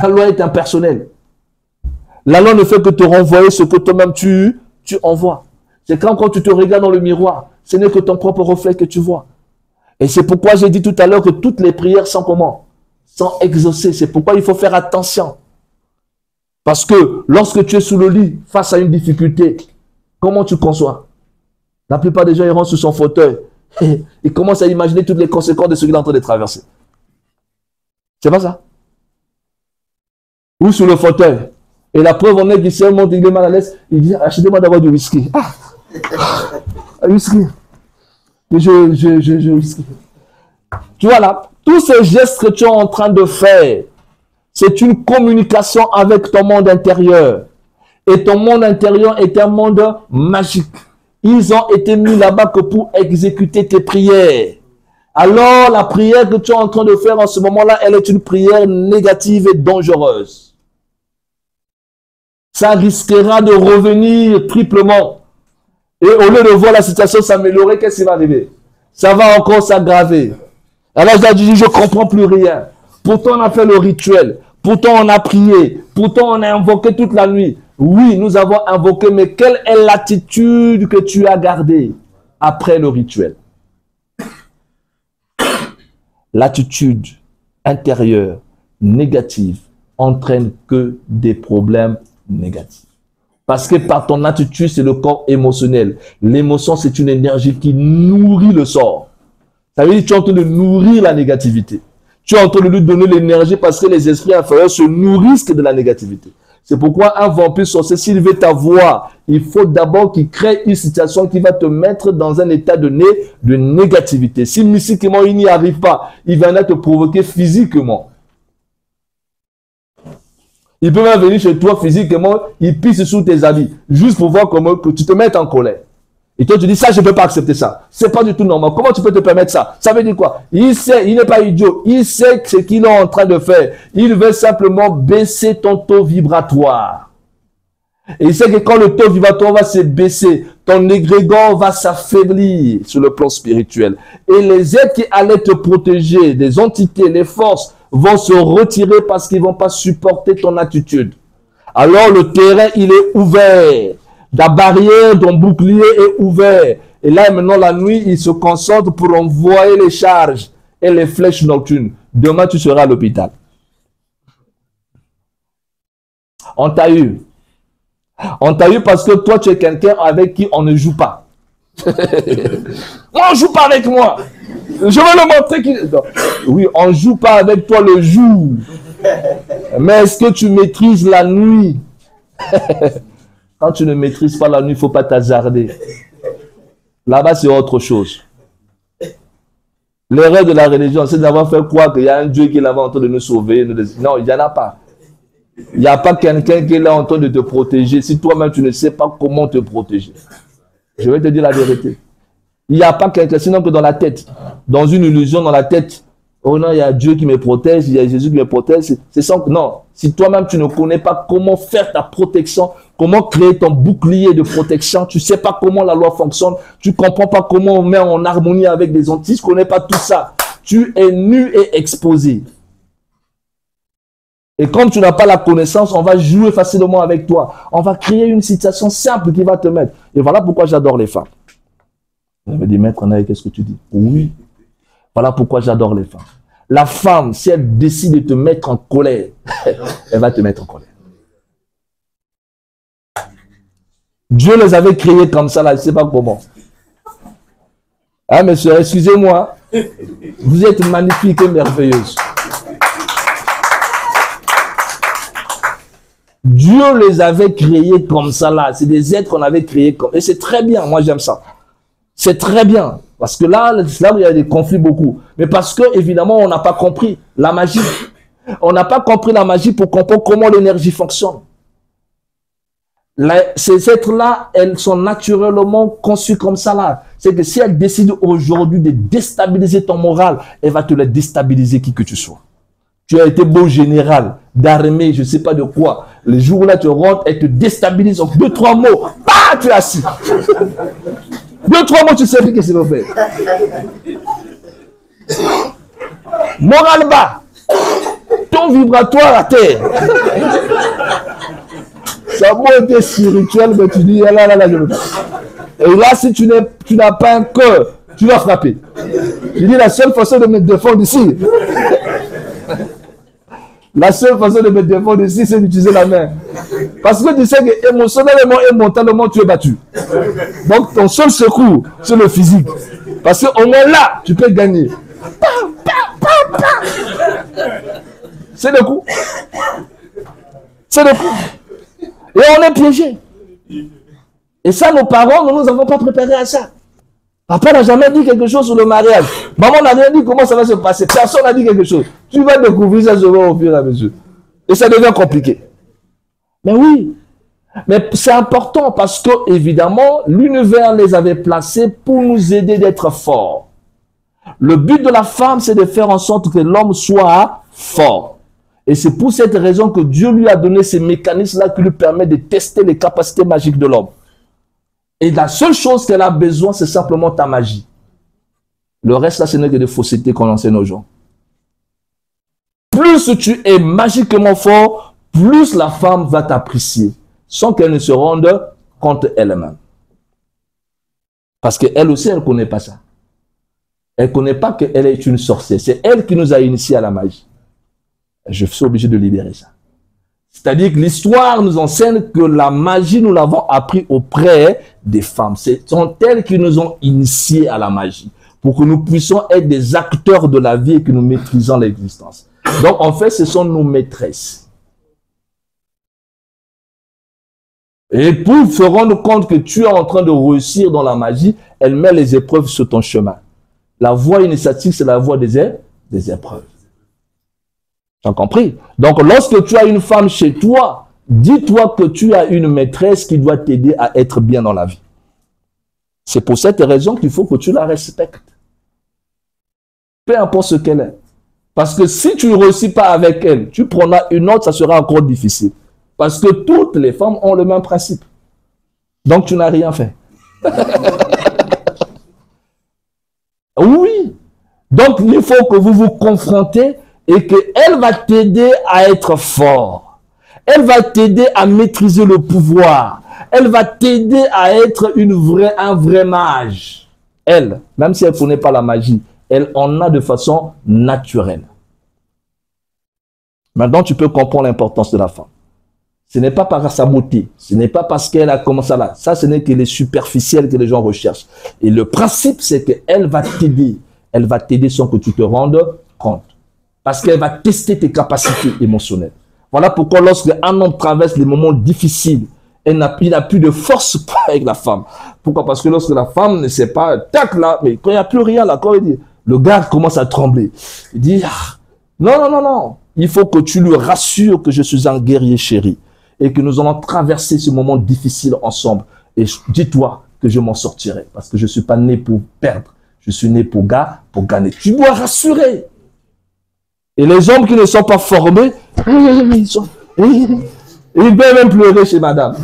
Speaker 1: La loi est impersonnelle. La loi ne fait que te renvoyer ce que toi-même tu envoies. C'est quand tu te regardes dans le miroir, ce n'est que ton propre reflet que tu vois. Et c'est pourquoi j'ai dit tout à l'heure que toutes les prières sont comment? Sont exaucées. C'est pourquoi il faut faire attention. Parce que lorsque tu es sous le lit, face à une difficulté, comment tu conçois? La plupart des gens iront sur son fauteuil et ils commencent à imaginer toutes les conséquences de ce qu'il est en train de traverser. C'est pas ça? Ou sur le fauteuil. Et la preuve en est qu'il s'est monté, il est mal à l'aise, il dit achetez-moi d'abord du whisky. Ah! Whisky. Whisky. Tu vois là, tous ces gestes que tu es en train de faire, c'est une communication avec ton monde intérieur. Et ton monde intérieur est un monde magique. Ils ont été mis là-bas que pour exécuter tes prières. Alors, la prière que tu es en train de faire en ce moment-là, elle est une prière négative et dangereuse. Ça risquera de revenir triplement. Et au lieu de voir la situation s'améliorer, qu'est-ce qui va arriver? Ça va encore s'aggraver. Alors, je dis, je ne comprends plus rien. Pourtant, on a fait le rituel. Pourtant, on a prié. Pourtant, on a invoqué toute la nuit. Oui, nous avons invoqué, mais quelle est l'attitude que tu as gardée après le rituel? L'attitude intérieure négative entraîne que des problèmes négatifs. Parce que par ton attitude, c'est le corps émotionnel. L'émotion, c'est une énergie qui nourrit le sort. Ça veut dire que tu es en train de nourrir la négativité. Tu es en train de lui donner l'énergie parce que les esprits inférieurs se nourrissent de la négativité. C'est pourquoi un vampire sorcier, s'il veut t'avoir, il faut d'abord qu'il crée une situation qui va te mettre dans un état de négativité. Si mystiquement il n'y arrive pas, il va te provoquer physiquement. Il peut même venir chez toi physiquement, il pisse sous tes habits, juste pour voir comment que tu te mettes en colère. Et toi, tu dis, ça, je ne peux pas accepter ça. C'est pas du tout normal. Comment tu peux te permettre ça? Ça veut dire quoi? Il sait, il n'est pas idiot. Il sait ce qu'il est en train de faire. Il veut simplement baisser ton taux vibratoire. Et il sait que quand le taux vibratoire va se baisser, ton égrégore va s'affaiblir sur le plan spirituel. Et les êtres qui allaient te protéger, des entités, les forces, vont se retirer parce qu'ils ne vont pas supporter ton attitude. Alors le terrain, il est ouvert. La barrière, ton bouclier est ouvert. Et là, maintenant, la nuit, il se concentre pour envoyer les charges et les flèches nocturnes. Demain, tu seras à l'hôpital. On t'a eu. On t'a eu parce que toi, tu es quelqu'un avec qui on ne joue pas. On ne joue pas avec moi. Je vais le montrer qu'il... Oui, on ne joue pas avec toi le jour. Mais est-ce que tu maîtrises la nuit? Quand tu ne maîtrises pas la nuit, il ne faut pas t'hasarder. Là-bas, c'est autre chose. L'erreur de la religion, c'est d'avoir fait croire qu'il y a un Dieu qui est là-bas en train de nous sauver. Non, il n'y en a pas. Il n'y a pas quelqu'un qui est là en train de te protéger si toi-même tu ne sais pas comment te protéger. Je vais te dire la vérité. Il n'y a pas quelqu'un, sinon que dans la tête, dans une illusion dans la tête, oh non, il y a Dieu qui me protège, il y a Jésus qui me protège. C'est ça. Non, si toi-même tu ne connais pas comment faire ta protection, comment créer ton bouclier de protection, tu ne sais pas comment la loi fonctionne, tu ne comprends pas comment on met en harmonie avec des entités, tu ne connais pas tout ça, tu es nu et exposé. Et comme tu n'as pas la connaissance, on va jouer facilement avec toi. On va créer une situation simple qui va te mettre. Et voilà pourquoi j'adore les femmes. On me dit, maître, qu'est-ce que tu dis? Oui. Voilà pourquoi j'adore les femmes. La femme, si elle décide de te mettre en colère, elle va te mettre en colère. Dieu les avait créés comme ça, là, je ne sais pas comment. Ah, monsieur, excusez-moi. Vous êtes magnifique et merveilleuse. Dieu les avait créés comme ça, là. C'est des êtres qu'on avait créés comme... Et c'est très bien, moi j'aime ça. C'est très bien. Parce que là où il y a des conflits beaucoup. Mais parce que, évidemment, on n'a pas compris la magie. On n'a pas compris la magie pour comprendre comment l'énergie fonctionne. Ces êtres-là, elles sont naturellement conçues comme ça, là. C'est que si elles décident aujourd'hui de déstabiliser ton moral, elle va te la déstabiliser qui que tu sois. Tu as été beau général, d'armée, je ne sais pas de quoi. Le jour où là tu rentres, elle te déstabilise en 2-3 mots. Bah, tu es assis. 2-3 mots, tu sais plus qu'est-ce qu'il faut faire. Moral bas. Ton vibratoire à terre. Ça mot était spirituel, mais tu dis, là, je veux pas. Et là, si tu n'as pas un cœur, tu vas frapper. Je dis, la seule façon de me défendre ici, la seule façon de me défendre ici, c'est d'utiliser la main. Parce que tu sais que émotionnellement et mentalement, tu es battu. Donc, ton seul secours, c'est le physique. Parce qu'au moins là, tu peux gagner. C'est le coup. C'est le coup. Et on est piégé. Et ça, nos parents, nous n'avons pas préparé à ça. Papa n'a jamais dit quelque chose sur le mariage. Maman n'a rien dit comment ça va se passer. Personne n'a dit quelque chose. Tu vas découvrir ça souvent au fur et à mesure. Et ça devient compliqué. Mais oui, Mais c'est important parce que, évidemment, l'univers les avait placés pour nous aider d'être forts. Le but de la femme, c'est de faire en sorte que l'homme soit fort. Et c'est pour cette raison que Dieu lui a donné ces mécanismes-là qui lui permettent de tester les capacités magiques de l'homme. Et la seule chose qu'elle a besoin, c'est simplement ta magie. Le reste, là, ce n'est que des faussetés qu'on enseigne aux gens. Plus tu es magiquement fort, plus la femme va t'apprécier, sans qu'elle ne se rende compte elle-même. Parce qu'elle aussi, elle ne connaît pas ça. Elle ne connaît pas qu'elle est une sorcière. C'est elle qui nous a initiés à la magie. Je suis obligé de libérer ça. C'est-à-dire que l'histoire nous enseigne que la magie, nous l'avons appris auprès des femmes. Ce sont elles qui nous ont initiés à la magie, pour que nous puissions être des acteurs de la vie et que nous maîtrisons l'existence. Donc, en fait, ce sont nos maîtresses. Et pour se rendre compte que tu es en train de réussir dans la magie, elle met les épreuves sur ton chemin. La voie initiatique, c'est la voie des épreuves. Tu as compris? Donc, lorsque tu as une femme chez toi, dis-toi que tu as une maîtresse qui doit t'aider à être bien dans la vie. C'est pour cette raison qu'il faut que tu la respectes. Peu importe ce qu'elle est. Parce que si tu ne réussis pas avec elle, tu prendras une autre, ça sera encore difficile. Parce que toutes les femmes ont le même principe. Donc, tu n'as rien fait. Oui. Donc, il faut que vous vous confrontez et qu'elle va t'aider à être fort. Elle va t'aider à maîtriser le pouvoir. Elle va t'aider à être un vrai mage. Elle, même si elle ne connaît pas la magie, elle en a de façon naturelle. Maintenant, tu peux comprendre l'importance de la femme. Ce n'est pas par sa beauté, ce n'est pas parce qu'elle a commencé là. Ça, ce n'est que les superficiels que les gens recherchent. Et le principe, c'est qu'elle va t'aider. Elle va t'aider sans que tu te rendes compte. Parce qu'elle va tester tes capacités émotionnelles. Voilà pourquoi lorsque un homme traverse les moments difficiles, il n'a plus de force avec la femme. Pourquoi? Parce que lorsque la femme ne sait pas, tac là, mais quand il n'y a plus rien là, quand il dit, le gars commence à trembler. Il dit, ah, non. Il faut que tu lui rassures que je suis un guerrier chéri. Et que nous allons traverser ce moment difficile ensemble. Et dis-toi que je m'en sortirai. Parce que je ne suis pas né pour perdre. Je suis né pour gagner. Tu dois rassurer. Et les hommes qui ne sont pas formés, ils peuvent même pleurer chez madame.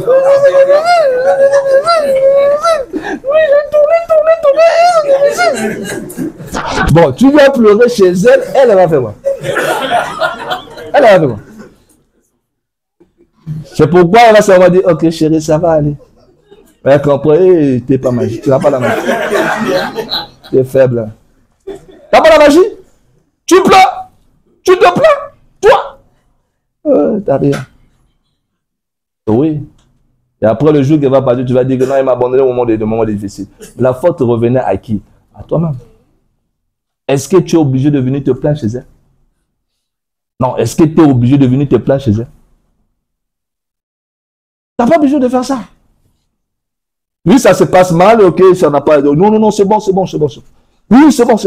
Speaker 1: Bon, tu vas pleurer chez elle, elle va faire quoi? Elle va faire quoi? C'est pourquoi elle va savoir dire, ok chérie, ça va aller. Elle comprend, tu n'es pas magique, tu n'as pas la magie. Tu es faible. Tu n'as pas la magie? Tu pleures? Tu te plains? Toi? T'as rien. Oui. Et après le jour qu'elle va partir, tu vas dire que non, il m'a abandonné au moment des moments difficiles. La faute revenait à qui? À toi-même. Est-ce que tu es obligé de venir te plaindre chez elle? Non, est-ce que tu es obligé de venir te plaindre chez elle? Tu n'as pas besoin de faire ça. Oui, ça se passe mal, ok, ça n'a pas... Non, c'est bon. Oui, c'est bon.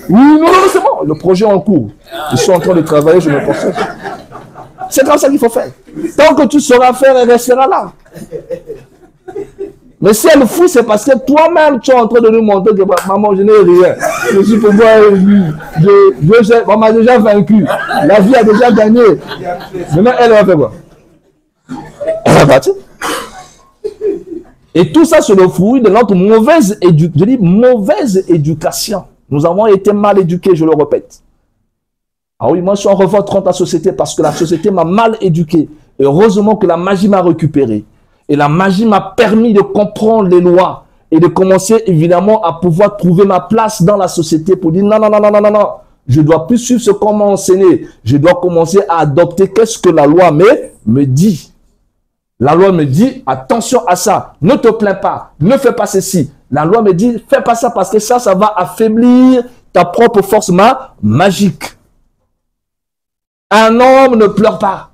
Speaker 1: Oui, non, c'est bon. Le projet est en cours. Je suis en train de travailler, je me concentre. C'est comme ça qu'il faut faire. Tant que tu sauras faire, elle restera là. Mais si elle fout, c'est parce que toi-même, tu es en train de nous montrer que maman, je n'ai rien. Je suis pour moi, on m'a déjà vaincu. La vie a déjà gagné. Maintenant, elle va faire quoi? Elle va partir. Et tout ça, c'est le fruit de notre mauvaise éducation. Nous avons été mal éduqués, je le répète. Ah oui, moi, je suis en revoit contre la société parce que la société m'a mal éduqué. Et heureusement que la magie m'a récupéré. Et la magie m'a permis de comprendre les lois et de commencer, évidemment, à pouvoir trouver ma place dans la société pour dire non. Je ne dois plus suivre ce qu'on m'a enseigné. Je dois commencer à adopter qu'est-ce que la loi me dit. La loi me dit, attention à ça, ne te plains pas, ne fais pas ceci. La loi me dit, fais pas ça parce que ça va affaiblir ta propre force magique. Un homme ne pleure pas.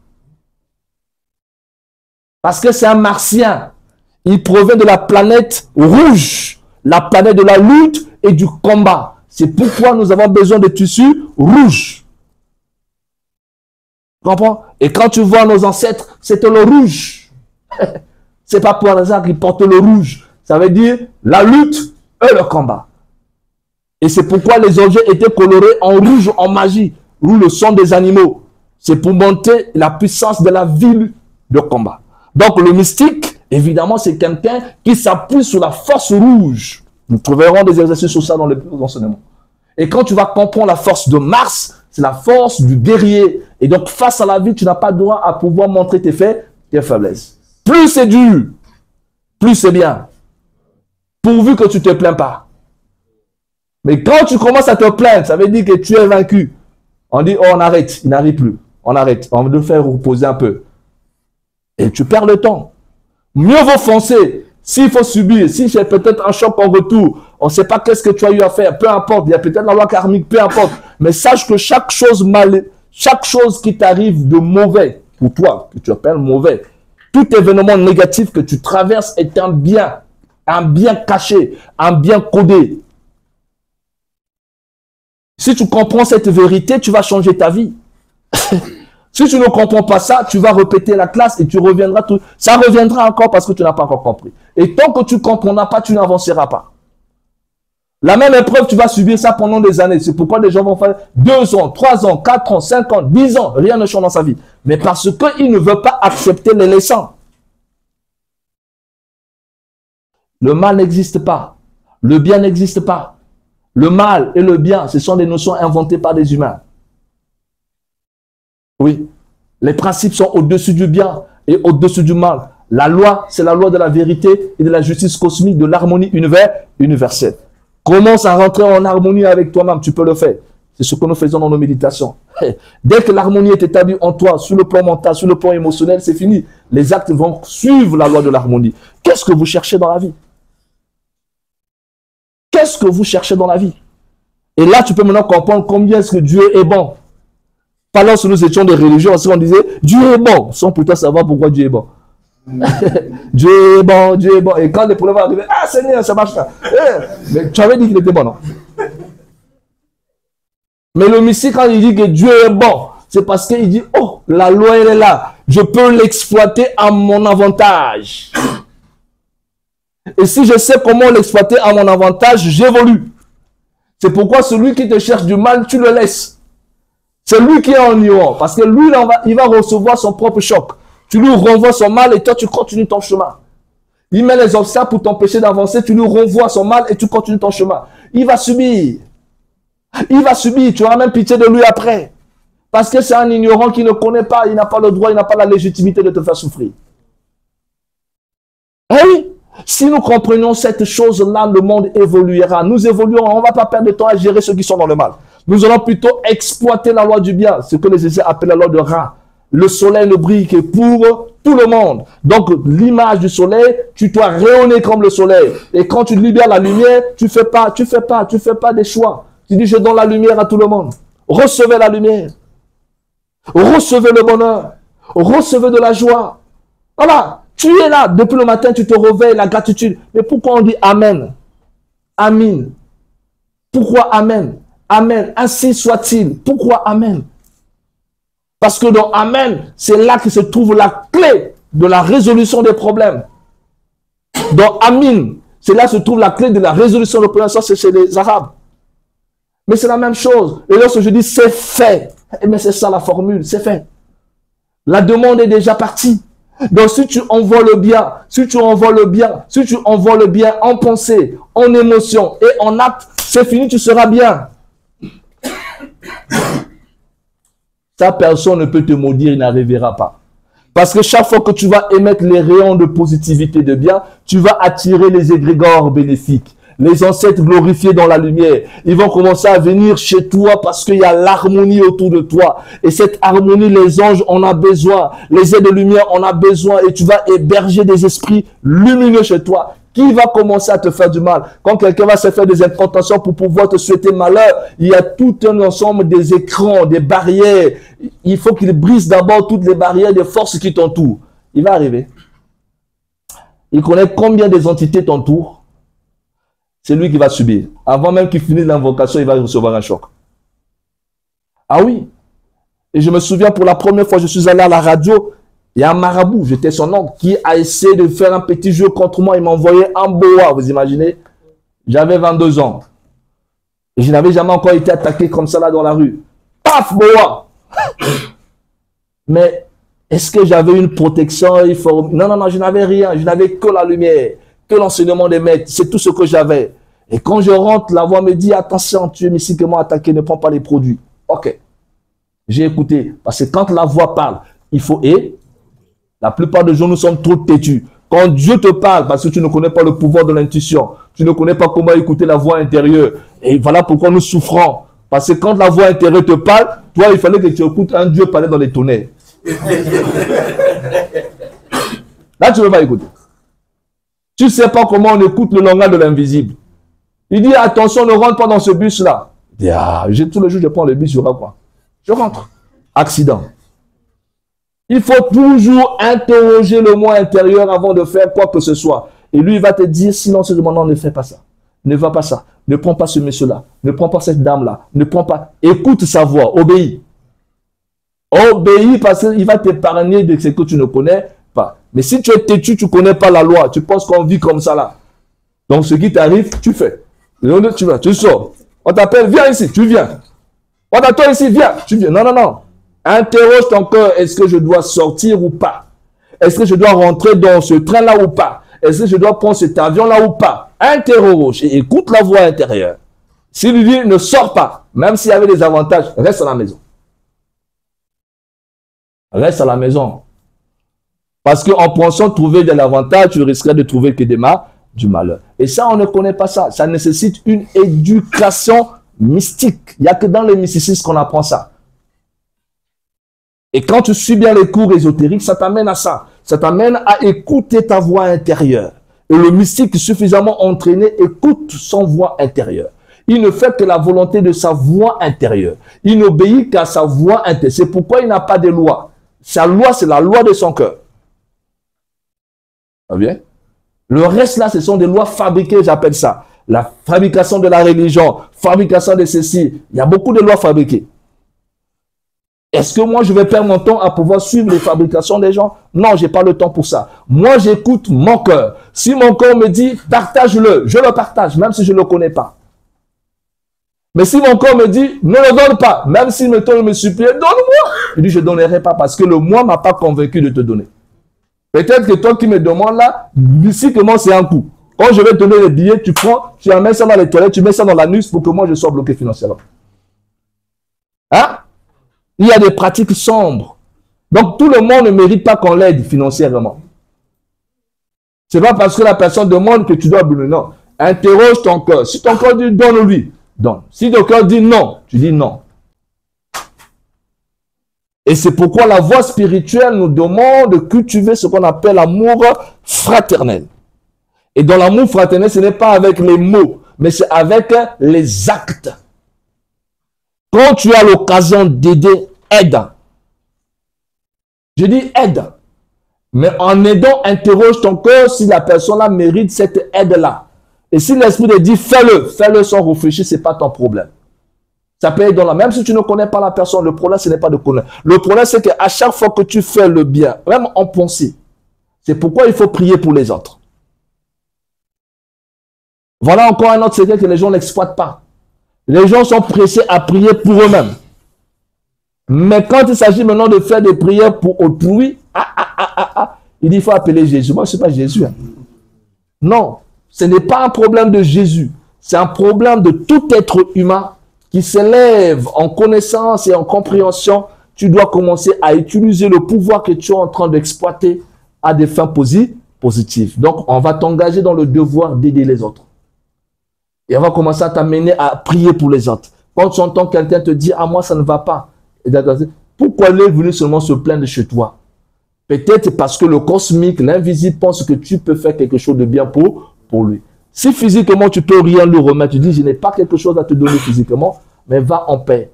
Speaker 1: Parce que c'est un martien. Il provient de la planète rouge, la planète de la lutte et du combat. C'est pourquoi nous avons besoin de tissus rouges. Tu comprends? Et quand tu vois nos ancêtres, c'était le rouge. C'est pas pour hasard qu'ils portent le rouge. Ça veut dire la lutte et le combat. Et c'est pourquoi les objets étaient colorés en rouge, en magie, ou le sang des animaux. C'est pour monter la puissance de la ville de combat. Donc le mystique, évidemment, c'est quelqu'un qui s'appuie sur la force rouge. Nous trouverons des exercices sur ça dans les enseignements. Et quand tu vas comprendre la force de Mars, c'est la force du guerrier. Et donc, face à la vie, tu n'as pas droit à pouvoir montrer tes faits, tes faiblesses. Plus c'est dur, plus c'est bien. Pourvu que tu ne te plains pas. Mais quand tu commences à te plaindre, ça veut dire que tu es vaincu. On dit, oh, on arrête. Il n'arrive plus. On arrête. On va le faire reposer un peu. Et tu perds le temps. Mieux vaut foncer. S'il faut subir, si j'ai peut-être un choc en retour, on ne sait pas qu'est-ce que tu as eu à faire, peu importe, il y a peut-être la loi karmique, peu importe. Mais sache que chaque chose qui t'arrive de mauvais, pour toi, que tu appelles mauvais, tout événement négatif que tu traverses est un bien caché, un bien codé. Si tu comprends cette vérité, tu vas changer ta vie. Si tu ne comprends pas ça, tu vas répéter la classe et tu reviendras tout. Ça reviendra encore parce que tu n'as pas encore compris. Et tant que tu ne comprendras pas, tu n'avanceras pas. La même épreuve, tu vas subir ça pendant des années. C'est pourquoi des gens vont faire 2 ans, 3 ans, 4 ans, 5 ans, 10 ans. Rien ne change dans sa vie. Mais parce qu'ils ne veulent pas accepter les leçons. Le mal n'existe pas. Le bien n'existe pas. Le mal et le bien, ce sont des notions inventées par des humains. Oui, les principes sont au-dessus du bien et au-dessus du mal. La loi, c'est la loi de la vérité et de la justice cosmique, de l'harmonie universelle. Commence à rentrer en harmonie avec toi-même, tu peux le faire. C'est ce que nous faisons dans nos méditations. Dès que l'harmonie est établie en toi, sur le plan mental, sur le plan émotionnel, c'est fini. Les actes vont suivre la loi de l'harmonie. Qu'est-ce que vous cherchez dans la vie? Qu'est-ce que vous cherchez dans la vie? Et là, tu peux maintenant comprendre combien est-ce que Dieu est bon. Pas lorsque nous étions des religions, on disait Dieu est bon, sans plutôt savoir pourquoi Dieu est bon. Dieu est bon, Dieu est bon. Et quand les problèmes arrivent, ah Seigneur, ça marche pas. Mais tu avais dit qu'il était bon, non? Mais le mystique, quand il dit que Dieu est bon, c'est parce qu'il dit, oh, la loi, elle est là. Je peux l'exploiter à mon avantage. Et si je sais comment l'exploiter à mon avantage, j'évolue. C'est pourquoi celui qui te cherche du mal, tu le laisses. C'est lui qui est en ignorant. Parce que lui, il va recevoir son propre choc. Tu lui renvoies son mal et toi, tu continues ton chemin. Il met les obstacles pour t'empêcher d'avancer. Tu lui renvoies son mal et tu continues ton chemin. Il va subir. Il va subir. Tu auras même pitié de lui après. Parce que c'est un ignorant qui ne connaît pas. Il n'a pas le droit, il n'a pas la légitimité de te faire souffrir. Eh oui. Si nous comprenons cette chose-là, le monde évoluera. Nous évoluerons. On ne va pas perdre de temps à gérer ceux qui sont dans le mal. Nous allons plutôt exploiter la loi du bien, ce que les essais appellent la loi de Ra. Le soleil ne brille que pour tout le monde. Donc, l'image du soleil, tu dois rayonner comme le soleil. Et quand tu libères la lumière, tu fais pas des choix. Tu dis, je donne la lumière à tout le monde. Recevez la lumière. Recevez le bonheur. Recevez de la joie. Voilà. Tu es là. Depuis le matin, tu te réveilles, la gratitude. Mais pourquoi on dit Amen? Amen. Pourquoi Amen? Amen. Ainsi soit-il. Pourquoi Amen? Parce que dans Amen, c'est là que se trouve la clé de la résolution des problèmes. Dans Amin, c'est là que se trouve la clé de la résolution des problèmes. Ça, c'est chez les Arabes. Mais c'est la même chose. Et lorsque je dis c'est fait, mais c'est ça la formule, c'est fait. La demande est déjà partie. Donc si tu envoies le bien, si tu envoies le bien en pensée, en émotion et en acte, c'est fini, tu seras bien. Ta personne ne peut te maudire, il n'arrivera pas. Parce que chaque fois que tu vas émettre les rayons de positivité, de bien, tu vas attirer les égrégores bénéfiques. Les ancêtres glorifiés dans la lumière, ils vont commencer à venir chez toi parce qu'il y a l'harmonie autour de toi. Et cette harmonie, les anges en ont besoin, les êtres de lumière en ont besoin et tu vas héberger des esprits lumineux chez toi. Qui va commencer à te faire du mal? Quand quelqu'un va se faire des incantations pour pouvoir te souhaiter malheur, il y a tout un ensemble des écrans, des barrières. Il faut qu'il brise d'abord toutes les barrières des forces qui t'entourent. Il va arriver. Il connaît combien des entités t'entourent. C'est lui qui va subir. Avant même qu'il finisse l'invocation, il va recevoir un choc. Ah oui. Et je me souviens, pour la première fois, je suis allé à la radio. Il y a un marabout, j'étais son oncle, qui a essayé de faire un petit jeu contre moi. Il m'a envoyé un boa, vous imaginez? J'avais 22 ans. Et je n'avais jamais encore été attaqué comme ça là dans la rue. Paf, boa! Mais est-ce que j'avais une protection? Non, non, non, je n'avais rien. Je n'avais que la lumière, que l'enseignement des maîtres. C'est tout ce que j'avais. Et quand je rentre, la voix me dit, attention, tu es mystiquement attaqué, ne prends pas les produits. Ok. J'ai écouté. Parce que quand la voix parle, il faut... Et la plupart des gens, nous sommes trop têtus. Quand Dieu te parle, parce que tu ne connais pas le pouvoir de l'intuition, tu ne connais pas comment écouter la voix intérieure. Et voilà pourquoi nous souffrons. Parce que quand la voix intérieure te parle, toi, il fallait que tu écoutes un Dieu parler dans les tonnerres. Là, tu ne veux pas écouter. Tu ne sais pas comment on écoute le langage de l'invisible. Il dit, attention, ne rentre pas dans ce bus-là. Il dit, ah, tous les jours, je prends le bus, je vois quoi? Je rentre. Accident. Il faut toujours interroger le moi intérieur avant de faire quoi que ce soit. Et lui, il va te dire, sinon, ce moment, ne fais pas ça. Ne va pas ça. Ne prends pas ce monsieur-là. Ne prends pas cette dame-là. Ne prends pas. Écoute sa voix. Obéis. Obéis parce qu'il va t'épargner de ce que tu ne connais pas. Mais si tu es têtu, tu ne connais pas la loi. Tu penses qu'on vit comme ça là. Donc, ce qui t'arrive, tu fais. Tu vas, tu sors. On t'appelle, viens ici, tu viens. On t'attend ici, viens, tu viens. Non, non, non. Interroge ton cœur, est-ce que je dois sortir ou pas? Est-ce que je dois rentrer dans ce train-là ou pas? Est-ce que je dois prendre cet avion-là ou pas? Interroge et écoute la voix intérieure. S'il lui dit, ne sors pas, même s'il y avait des avantages, reste à la maison. Reste à la maison. Parce qu'en pensant trouver de l'avantage, tu risquerais de trouver que du malheur. Et ça, on ne connaît pas ça. Ça nécessite une éducation mystique. Il n'y a que dans le mysticisme qu'on apprend ça. Et quand tu suis bien les cours ésotériques, ça t'amène à ça. Ça t'amène à écouter ta voix intérieure. Et le mystique suffisamment entraîné écoute son voix intérieure. Il ne fait que la volonté de sa voix intérieure. Il n'obéit qu'à sa voix intérieure. C'est pourquoi il n'a pas de loi. Sa loi, c'est la loi de son cœur. Ah bien? Le reste là, ce sont des lois fabriquées, j'appelle ça. La fabrication de la religion, fabrication de ceci. Il y a beaucoup de lois fabriquées. Est-ce que moi, je vais perdre mon temps à pouvoir suivre les fabrications des gens? Non, je n'ai pas le temps pour ça. Moi, j'écoute mon cœur. Si mon cœur me dit, partage-le, je le partage, même si je ne le connais pas. Mais si mon corps me dit, ne le donne pas, même s'il me tourne me supplier, donne-moi. Je dis, je ne donnerai pas parce que le moi ne m'a pas convaincu de te donner. Peut-être que toi qui me demandes là, mystiquement, c'est un coup. Quand je vais te donner les billets, tu prends, tu amènes ça dans les toilettes, tu mets ça dans l'anus pour que moi je sois bloqué financièrement. Hein? Il y a des pratiques sombres. Donc tout le monde ne mérite pas qu'on l'aide financièrement. Ce n'est pas parce que la personne demande que tu dois donner. Non. Interroge ton cœur. Si ton cœur dit donne-lui, donne. Si ton cœur dit non, tu dis non. Et c'est pourquoi la voie spirituelle nous demande de cultiver ce qu'on appelle l'amour fraternel. Et dans l'amour fraternel, ce n'est pas avec les mots, mais c'est avec les actes. Quand tu as l'occasion d'aider, aide. Je dis aide. Mais en aidant, interroge ton cœur si la personne-là mérite cette aide-là. Et si l'esprit te dit fais-le, fais-le sans réfléchir, ce n'est pas ton problème. Ça peut être dans la... Même si tu ne connais pas la personne, le problème, ce n'est pas de connaître. Le problème, c'est qu'à chaque fois que tu fais le bien, même en pensée, c'est pourquoi il faut prier pour les autres. Voilà encore un autre secret que les gens n'exploitent pas. Les gens sont pressés à prier pour eux-mêmes. Mais quand il s'agit maintenant de faire des prières pour autrui, il dit il faut appeler Jésus. Moi, je ne suis pas Jésus. Hein. Non, ce n'est pas un problème de Jésus. C'est un problème de tout être humain qui s'élève en connaissance et en compréhension. Tu dois commencer à utiliser le pouvoir que tu es en train d'exploiter à des fins positives. Donc, on va t'engager dans le devoir d'aider les autres. Et on va commencer à t'amener à prier pour les autres. Quand tu entends quelqu'un te dire « Ah, moi, ça ne va pas », pourquoi il est venu seulement se plaindre chez toi? Peut-être parce que le cosmique, l'invisible, pense que tu peux faire quelque chose de bien pour lui. Si physiquement, tu ne peux rien lui remettre, tu dis « Je n'ai pas quelque chose à te donner physiquement », mais va en paix.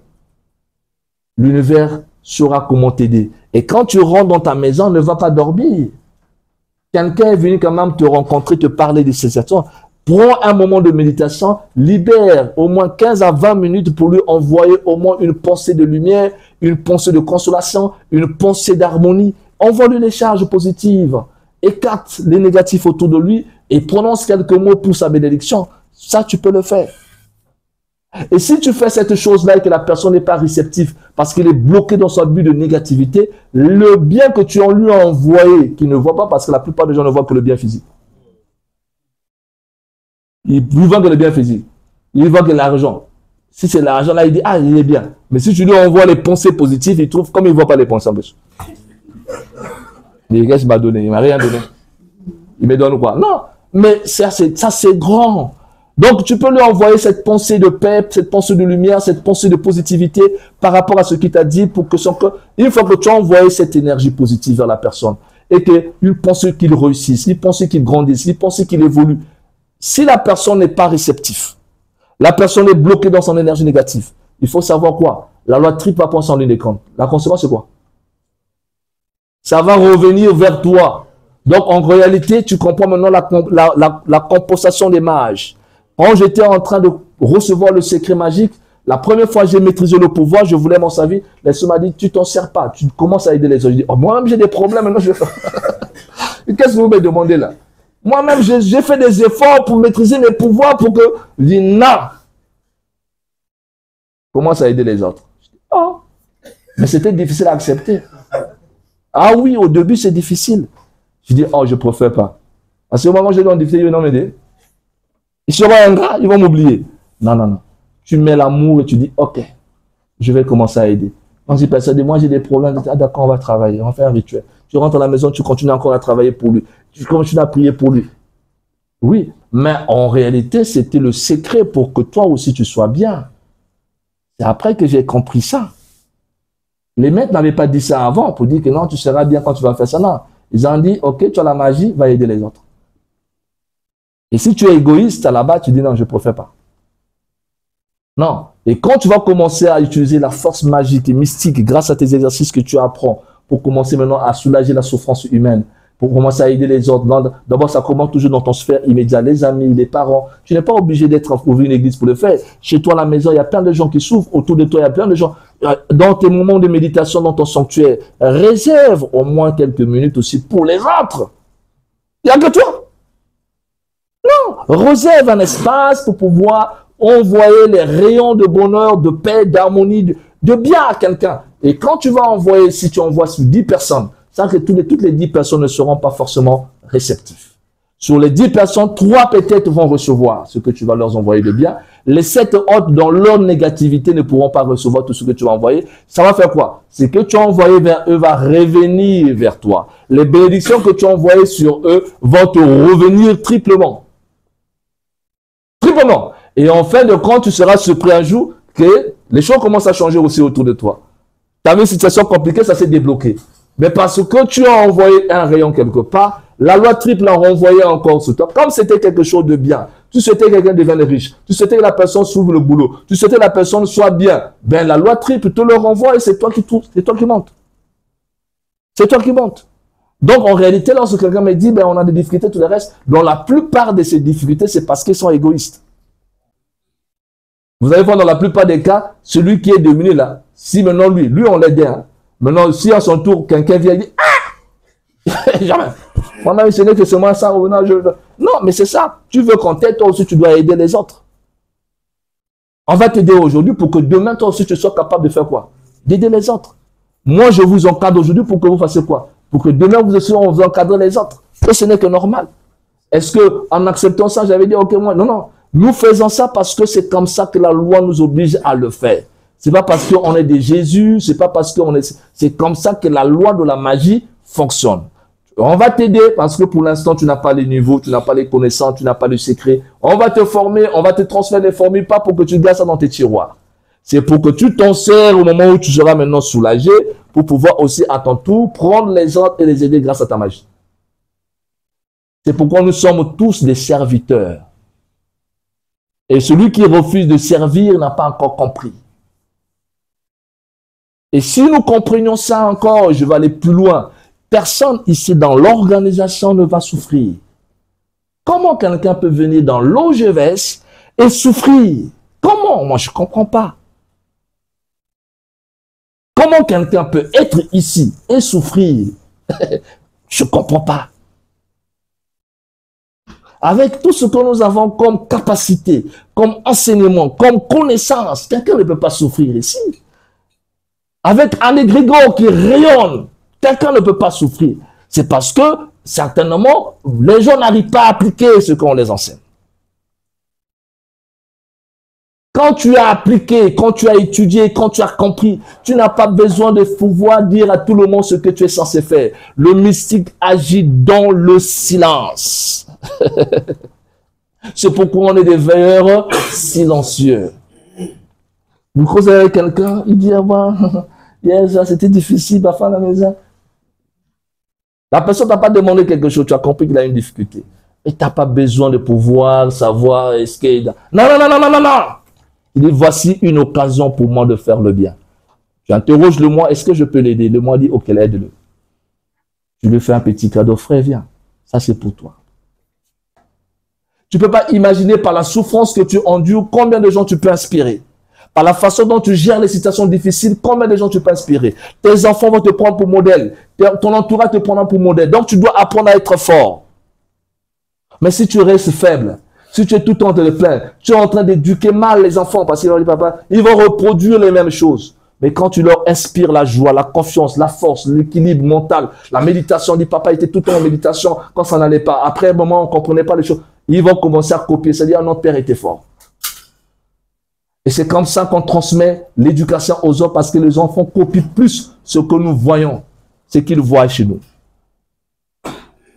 Speaker 1: L'univers saura comment t'aider. Et quand tu rentres dans ta maison, ne va pas dormir. Quelqu'un est venu quand même te rencontrer, te parler de ces situations. Prends un moment de méditation, libère au moins 15 à 20 minutes pour lui envoyer au moins une pensée de lumière une pensée de consolation, une pensée d'harmonie. Envoie-lui les charges positives. Écarte les négatifs autour de lui et prononce quelques mots pour sa bénédiction. Ça, tu peux le faire. Et si tu fais cette chose-là et que la personne n'est pas réceptive parce qu'il est bloqué dans son but de négativité, le bien que tu lui as envoyé, qu'il ne voit pas parce que la plupart des gens ne voient que le bien physique. Ils voient que le bien physique. Ils voient que l'argent. Si c'est l'argent, là, il dit, ah, il est bien. Mais si tu lui envoies les pensées positives, il trouve comme il ne voit pas les pensées en plus. Il dit, qu'est-ce qu'il m'a donné? Il ne m'a rien donné. Il me donne quoi? Non, mais ça c'est grand. Donc, tu peux lui envoyer cette pensée de paix, cette pensée de lumière, cette pensée de positivité par rapport à ce qu'il t'a dit pour que son cœur... Une fois que tu as envoyé cette énergie positive vers la personne et qu'il pense qu'il réussisse, il pense qu'il grandisse, il pense qu'il évolue. Si la personne n'est pas réceptive, la personne est bloquée dans son énergie négative, il faut savoir quoi? La loi triple va penser en ligne de compte. La conséquence, c'est quoi? Ça va revenir vers toi. Donc, en réalité, tu comprends maintenant la compensation des mages. Quand j'étais en train de recevoir le secret magique, la première fois que j'ai maîtrisé le pouvoir, je voulais m'en servir. La soeur m'a dit, tu t'en sers pas, tu commences à aider les autres. Je dis, oh, moi-même j'ai des problèmes, maintenant je fais. Qu'est-ce que vous me demandez là? Moi-même j'ai fait des efforts pour maîtriser mes pouvoirs pour que... Je dis, non. Commence à aider les autres. Je dis, oh. Mais c'était difficile à accepter. Ah oui, au début c'est difficile. Je dis, oh, je préfère pas. À ce moment, je dois en difficulté, ils vont m'aider. Ils seront ingrats, ils vont m'oublier. Non, non, non. Tu mets l'amour et tu dis, ok, je vais commencer à aider. Quand j'ai persuadé, moi j'ai des problèmes, ah, d'accord, on va travailler, on va faire un rituel. Tu rentres à la maison, tu continues encore à travailler pour lui. Tu continues à prier pour lui. Oui, mais en réalité, c'était le secret pour que toi aussi tu sois bien. C'est après que j'ai compris ça. Les maîtres n'avaient pas dit ça avant pour dire que non, tu seras bien quand tu vas faire ça. Non. Ils ont dit, ok, tu as la magie, va aider les autres. Et si tu es égoïste, là-bas, tu dis non, je ne préfère pas. Non. Et quand tu vas commencer à utiliser la force magique et mystique grâce à tes exercices que tu apprends pour commencer maintenant à soulager la souffrance humaine, pour commencer à aider les autres, d'abord ça commence toujours dans ton sphère immédiate, les amis, les parents. Tu n'es pas obligé d'être ouvrir une église pour le faire. Chez toi à la maison, il y a plein de gens qui souffrent. Autour de toi, il y a plein de gens. Dans tes moments de méditation, dans ton sanctuaire, réserve au moins quelques minutes aussi pour les autres. Il n'y a que toi. Non, réserve un espace pour pouvoir envoyer les rayons de bonheur, de paix, d'harmonie, de bien à quelqu'un. Et quand tu vas envoyer, si tu envoies sur 10 personnes, c'est que toutes les 10 personnes ne seront pas forcément réceptives. Sur les 10 personnes, 3 peut-être vont recevoir ce que tu vas leur envoyer de bien. Les 7 autres, dans leur négativité, ne pourront pas recevoir tout ce que tu vas envoyer. Ça va faire quoi? C'est que tu as envoyé vers eux va revenir vers toi. Les bénédictions que tu as envoyées sur eux vont te revenir triplement. Triplement. Et en fin de compte, tu seras surpris un jour que les choses commencent à changer aussi autour de toi. Tu avais une situation compliquée, ça s'est débloqué. Mais parce que tu as envoyé un rayon quelque part, la loi triple a renvoyé encore sur toi. Comme c'était quelque chose de bien, tu souhaitais que quelqu'un devienne riche, tu souhaitais que la personne s'ouvre le boulot, tu souhaitais que la personne soit bien, ben la loi triple te le renvoie et c'est toi qui trouves, c'est toi qui montes. C'est toi qui montes. Donc en réalité, lorsque quelqu'un me dit, ben on a des difficultés, tout le reste, dans la plupart de ces difficultés, c'est parce qu'ils sont égoïstes. Vous allez voir dans la plupart des cas, celui qui est dominé là, si maintenant lui on l'aide, hein, maintenant si à son tour quelqu'un vient et dit, ah, jamais. Moi-même, ce n'est que seulement ça. Non, mais c'est ça. Tu veux qu'on t'aide, toi aussi, tu dois aider les autres. On va t'aider aujourd'hui pour que demain, toi aussi, tu sois capable de faire quoi? D'aider les autres. Moi, je vous encadre aujourd'hui pour que vous fassiez quoi? Pour que demain, vous aussi, on vous encadre les autres. Et ce n'est que normal. Est-ce qu'en acceptant ça, j'avais dit, ok, moi, non, non. Nous faisons ça parce que c'est comme ça que la loi nous oblige à le faire. C'est pas parce qu'on est des Jésus, c'est pas parce qu'on est... C'est comme ça que la loi de la magie fonctionne. On va t'aider parce que pour l'instant, tu n'as pas les niveaux, tu n'as pas les connaissances, tu n'as pas le secret. On va te former, on va te transférer des formules, pas pour que tu gardes ça dans tes tiroirs. C'est pour que tu t'en sers au moment où tu seras maintenant soulagé, pour pouvoir aussi à ton tour prendre les autres et les aider grâce à ta magie. C'est pourquoi nous sommes tous des serviteurs. Et celui qui refuse de servir n'a pas encore compris. Et si nous comprenions ça encore, je vais aller plus loin. Personne ici dans l'organisation ne va souffrir. Comment quelqu'un peut venir dans l'OGVS et souffrir? Comment? Moi, je ne comprends pas. Comment quelqu'un peut être ici et souffrir? Je ne comprends pas. Avec tout ce que nous avons comme capacité, comme enseignement, comme connaissance, quelqu'un ne peut pas souffrir ici. Avec un égrégore qui rayonne, quelqu'un ne peut pas souffrir. C'est parce que, certainement, les gens n'arrivent pas à appliquer ce qu'on les enseigne. Quand tu as appliqué, quand tu as étudié, quand tu as compris, tu n'as pas besoin de pouvoir dire à tout le monde ce que tu es censé faire. Le mystique agit dans le silence. C'est pourquoi on est des veilleurs silencieux. Vous causez avec quelqu'un, il dit, ah ben, yes, c'était difficile, à faire la maison. La personne n'a pas demandé quelque chose, tu as compris qu'il a une difficulté. Et tu n'as pas besoin de pouvoir savoir, est-ce qu'il... Non, non, non, non, non, non, non. Il dit, voici une occasion pour moi de faire le bien. Tu interroges le moi, est-ce que je peux l'aider? Le moi dit, ok, aide-le. Tu lui fais un petit cadeau, frère, viens. Ça, c'est pour toi. Tu ne peux pas imaginer par la souffrance que tu endures, combien de gens tu peux inspirer. Par la façon dont tu gères les situations difficiles, combien de gens tu peux inspirer. Tes enfants vont te prendre pour modèle. Ton entourage te prendra pour modèle. Donc, tu dois apprendre à être fort. Mais si tu restes faible, si tu es tout le temps de le plaindre, tu es en train d'éduquer mal les enfants parce qu'ils vont dire, papa, ils vont reproduire les mêmes choses. Mais quand tu leur inspires la joie, la confiance, la force, l'équilibre mental, la méditation, dit papa était tout le temps en méditation quand ça n'allait pas. Après un moment, on ne comprenait pas les choses. Ils vont commencer à copier. C'est-à-dire, notre père était fort. Et c'est comme ça qu'on transmet l'éducation aux autres parce que les enfants copient plus ce que nous voyons, ce qu'ils voient chez nous.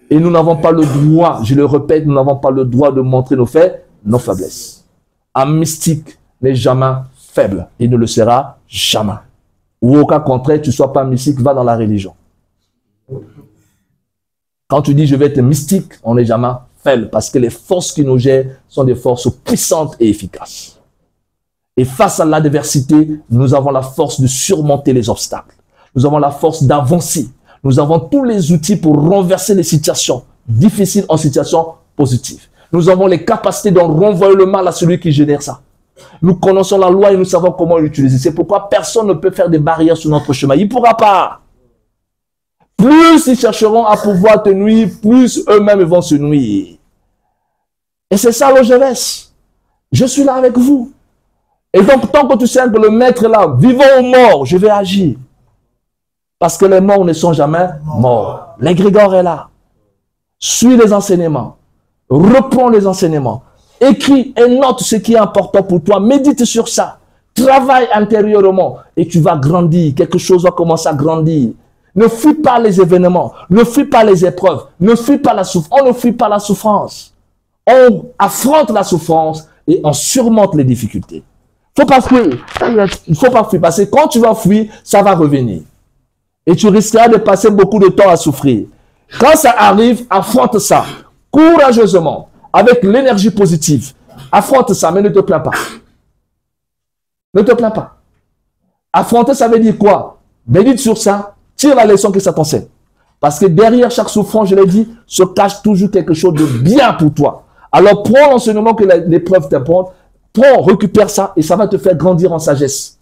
Speaker 1: Et nous n'avons pas le droit, je le répète, nous n'avons pas le droit de montrer nos faits, nos faiblesses. Un mystique n'est jamais faible. Il ne le sera jamais. Ou au cas contraire, tu ne sois pas mystique, va dans la religion. Quand tu dis je vais être mystique, on n'est jamais faible parce que les forces qui nous gèrent sont des forces puissantes et efficaces. Et face à l'adversité, nous avons la force de surmonter les obstacles. Nous avons la force d'avancer. Nous avons tous les outils pour renverser les situations difficiles en situations positives. Nous avons les capacités d'en renvoyer le mal à celui qui génère ça. Nous connaissons la loi et nous savons comment l'utiliser. C'est pourquoi personne ne peut faire des barrières sur notre chemin. Il ne pourra pas. Plus ils chercheront à pouvoir te nuire, plus eux-mêmes vont se nuire. Et c'est ça le jeunesse. Je suis là avec vous. Et donc, tant que tu sais que le maître est là, vivant ou mort, je vais agir. Parce que les morts ne sont jamais morts. L'égrégore est là. Suis les enseignements. Reprends les enseignements. Écris et note ce qui est important pour toi. Médite sur ça. Travaille intérieurement. Et tu vas grandir. Quelque chose va commencer à grandir. Ne fuis pas les événements. Ne fuis pas les épreuves. Ne fuis pas la souffrance. On ne fuit pas la souffrance. On affronte la souffrance et on surmonte les difficultés. Il ne faut pas fuir. Il ne faut pas fuir. Parce que quand tu vas fuir, ça va revenir. Et tu risqueras de passer beaucoup de temps à souffrir. Quand ça arrive, affronte ça. Courageusement. Avec l'énergie positive. Affronte ça, mais ne te plains pas. Ne te plains pas. Affronter, ça veut dire quoi? Médite sur ça. Tire la leçon que ça t'enseigne. Parce que derrière chaque souffrance, je l'ai dit, se cache toujours quelque chose de bien pour toi. Alors prends l'enseignement que l'épreuve t'apporte. Prends, récupère ça et ça va te faire grandir en sagesse.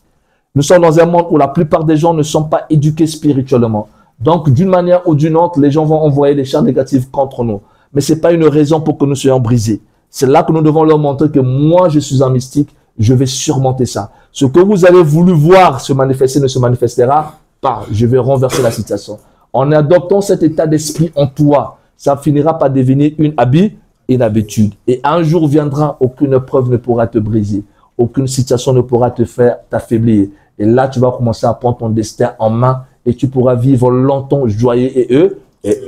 Speaker 1: Nous sommes dans un monde où la plupart des gens ne sont pas éduqués spirituellement. Donc, d'une manière ou d'une autre, les gens vont envoyer des charges négatives contre nous. Mais ce n'est pas une raison pour que nous soyons brisés. C'est là que nous devons leur montrer que moi, je suis un mystique, je vais surmonter ça. Ce que vous avez voulu voir se manifester ne se manifestera pas. Je vais renverser la situation. En adoptant cet état d'esprit en toi, ça finira par devenir une habitude. Et un jour viendra, aucune preuve ne pourra te briser. Aucune situation ne pourra te faire t'affaiblir. Et là, tu vas commencer à prendre ton destin en main et tu pourras vivre longtemps joyeux et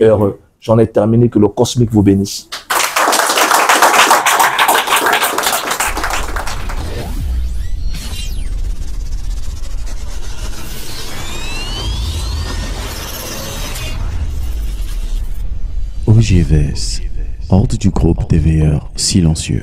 Speaker 1: heureux. J'en ai terminé. Que le cosmique vous bénisse.
Speaker 2: OGVS, ordre du groupe des veilleurs silencieux.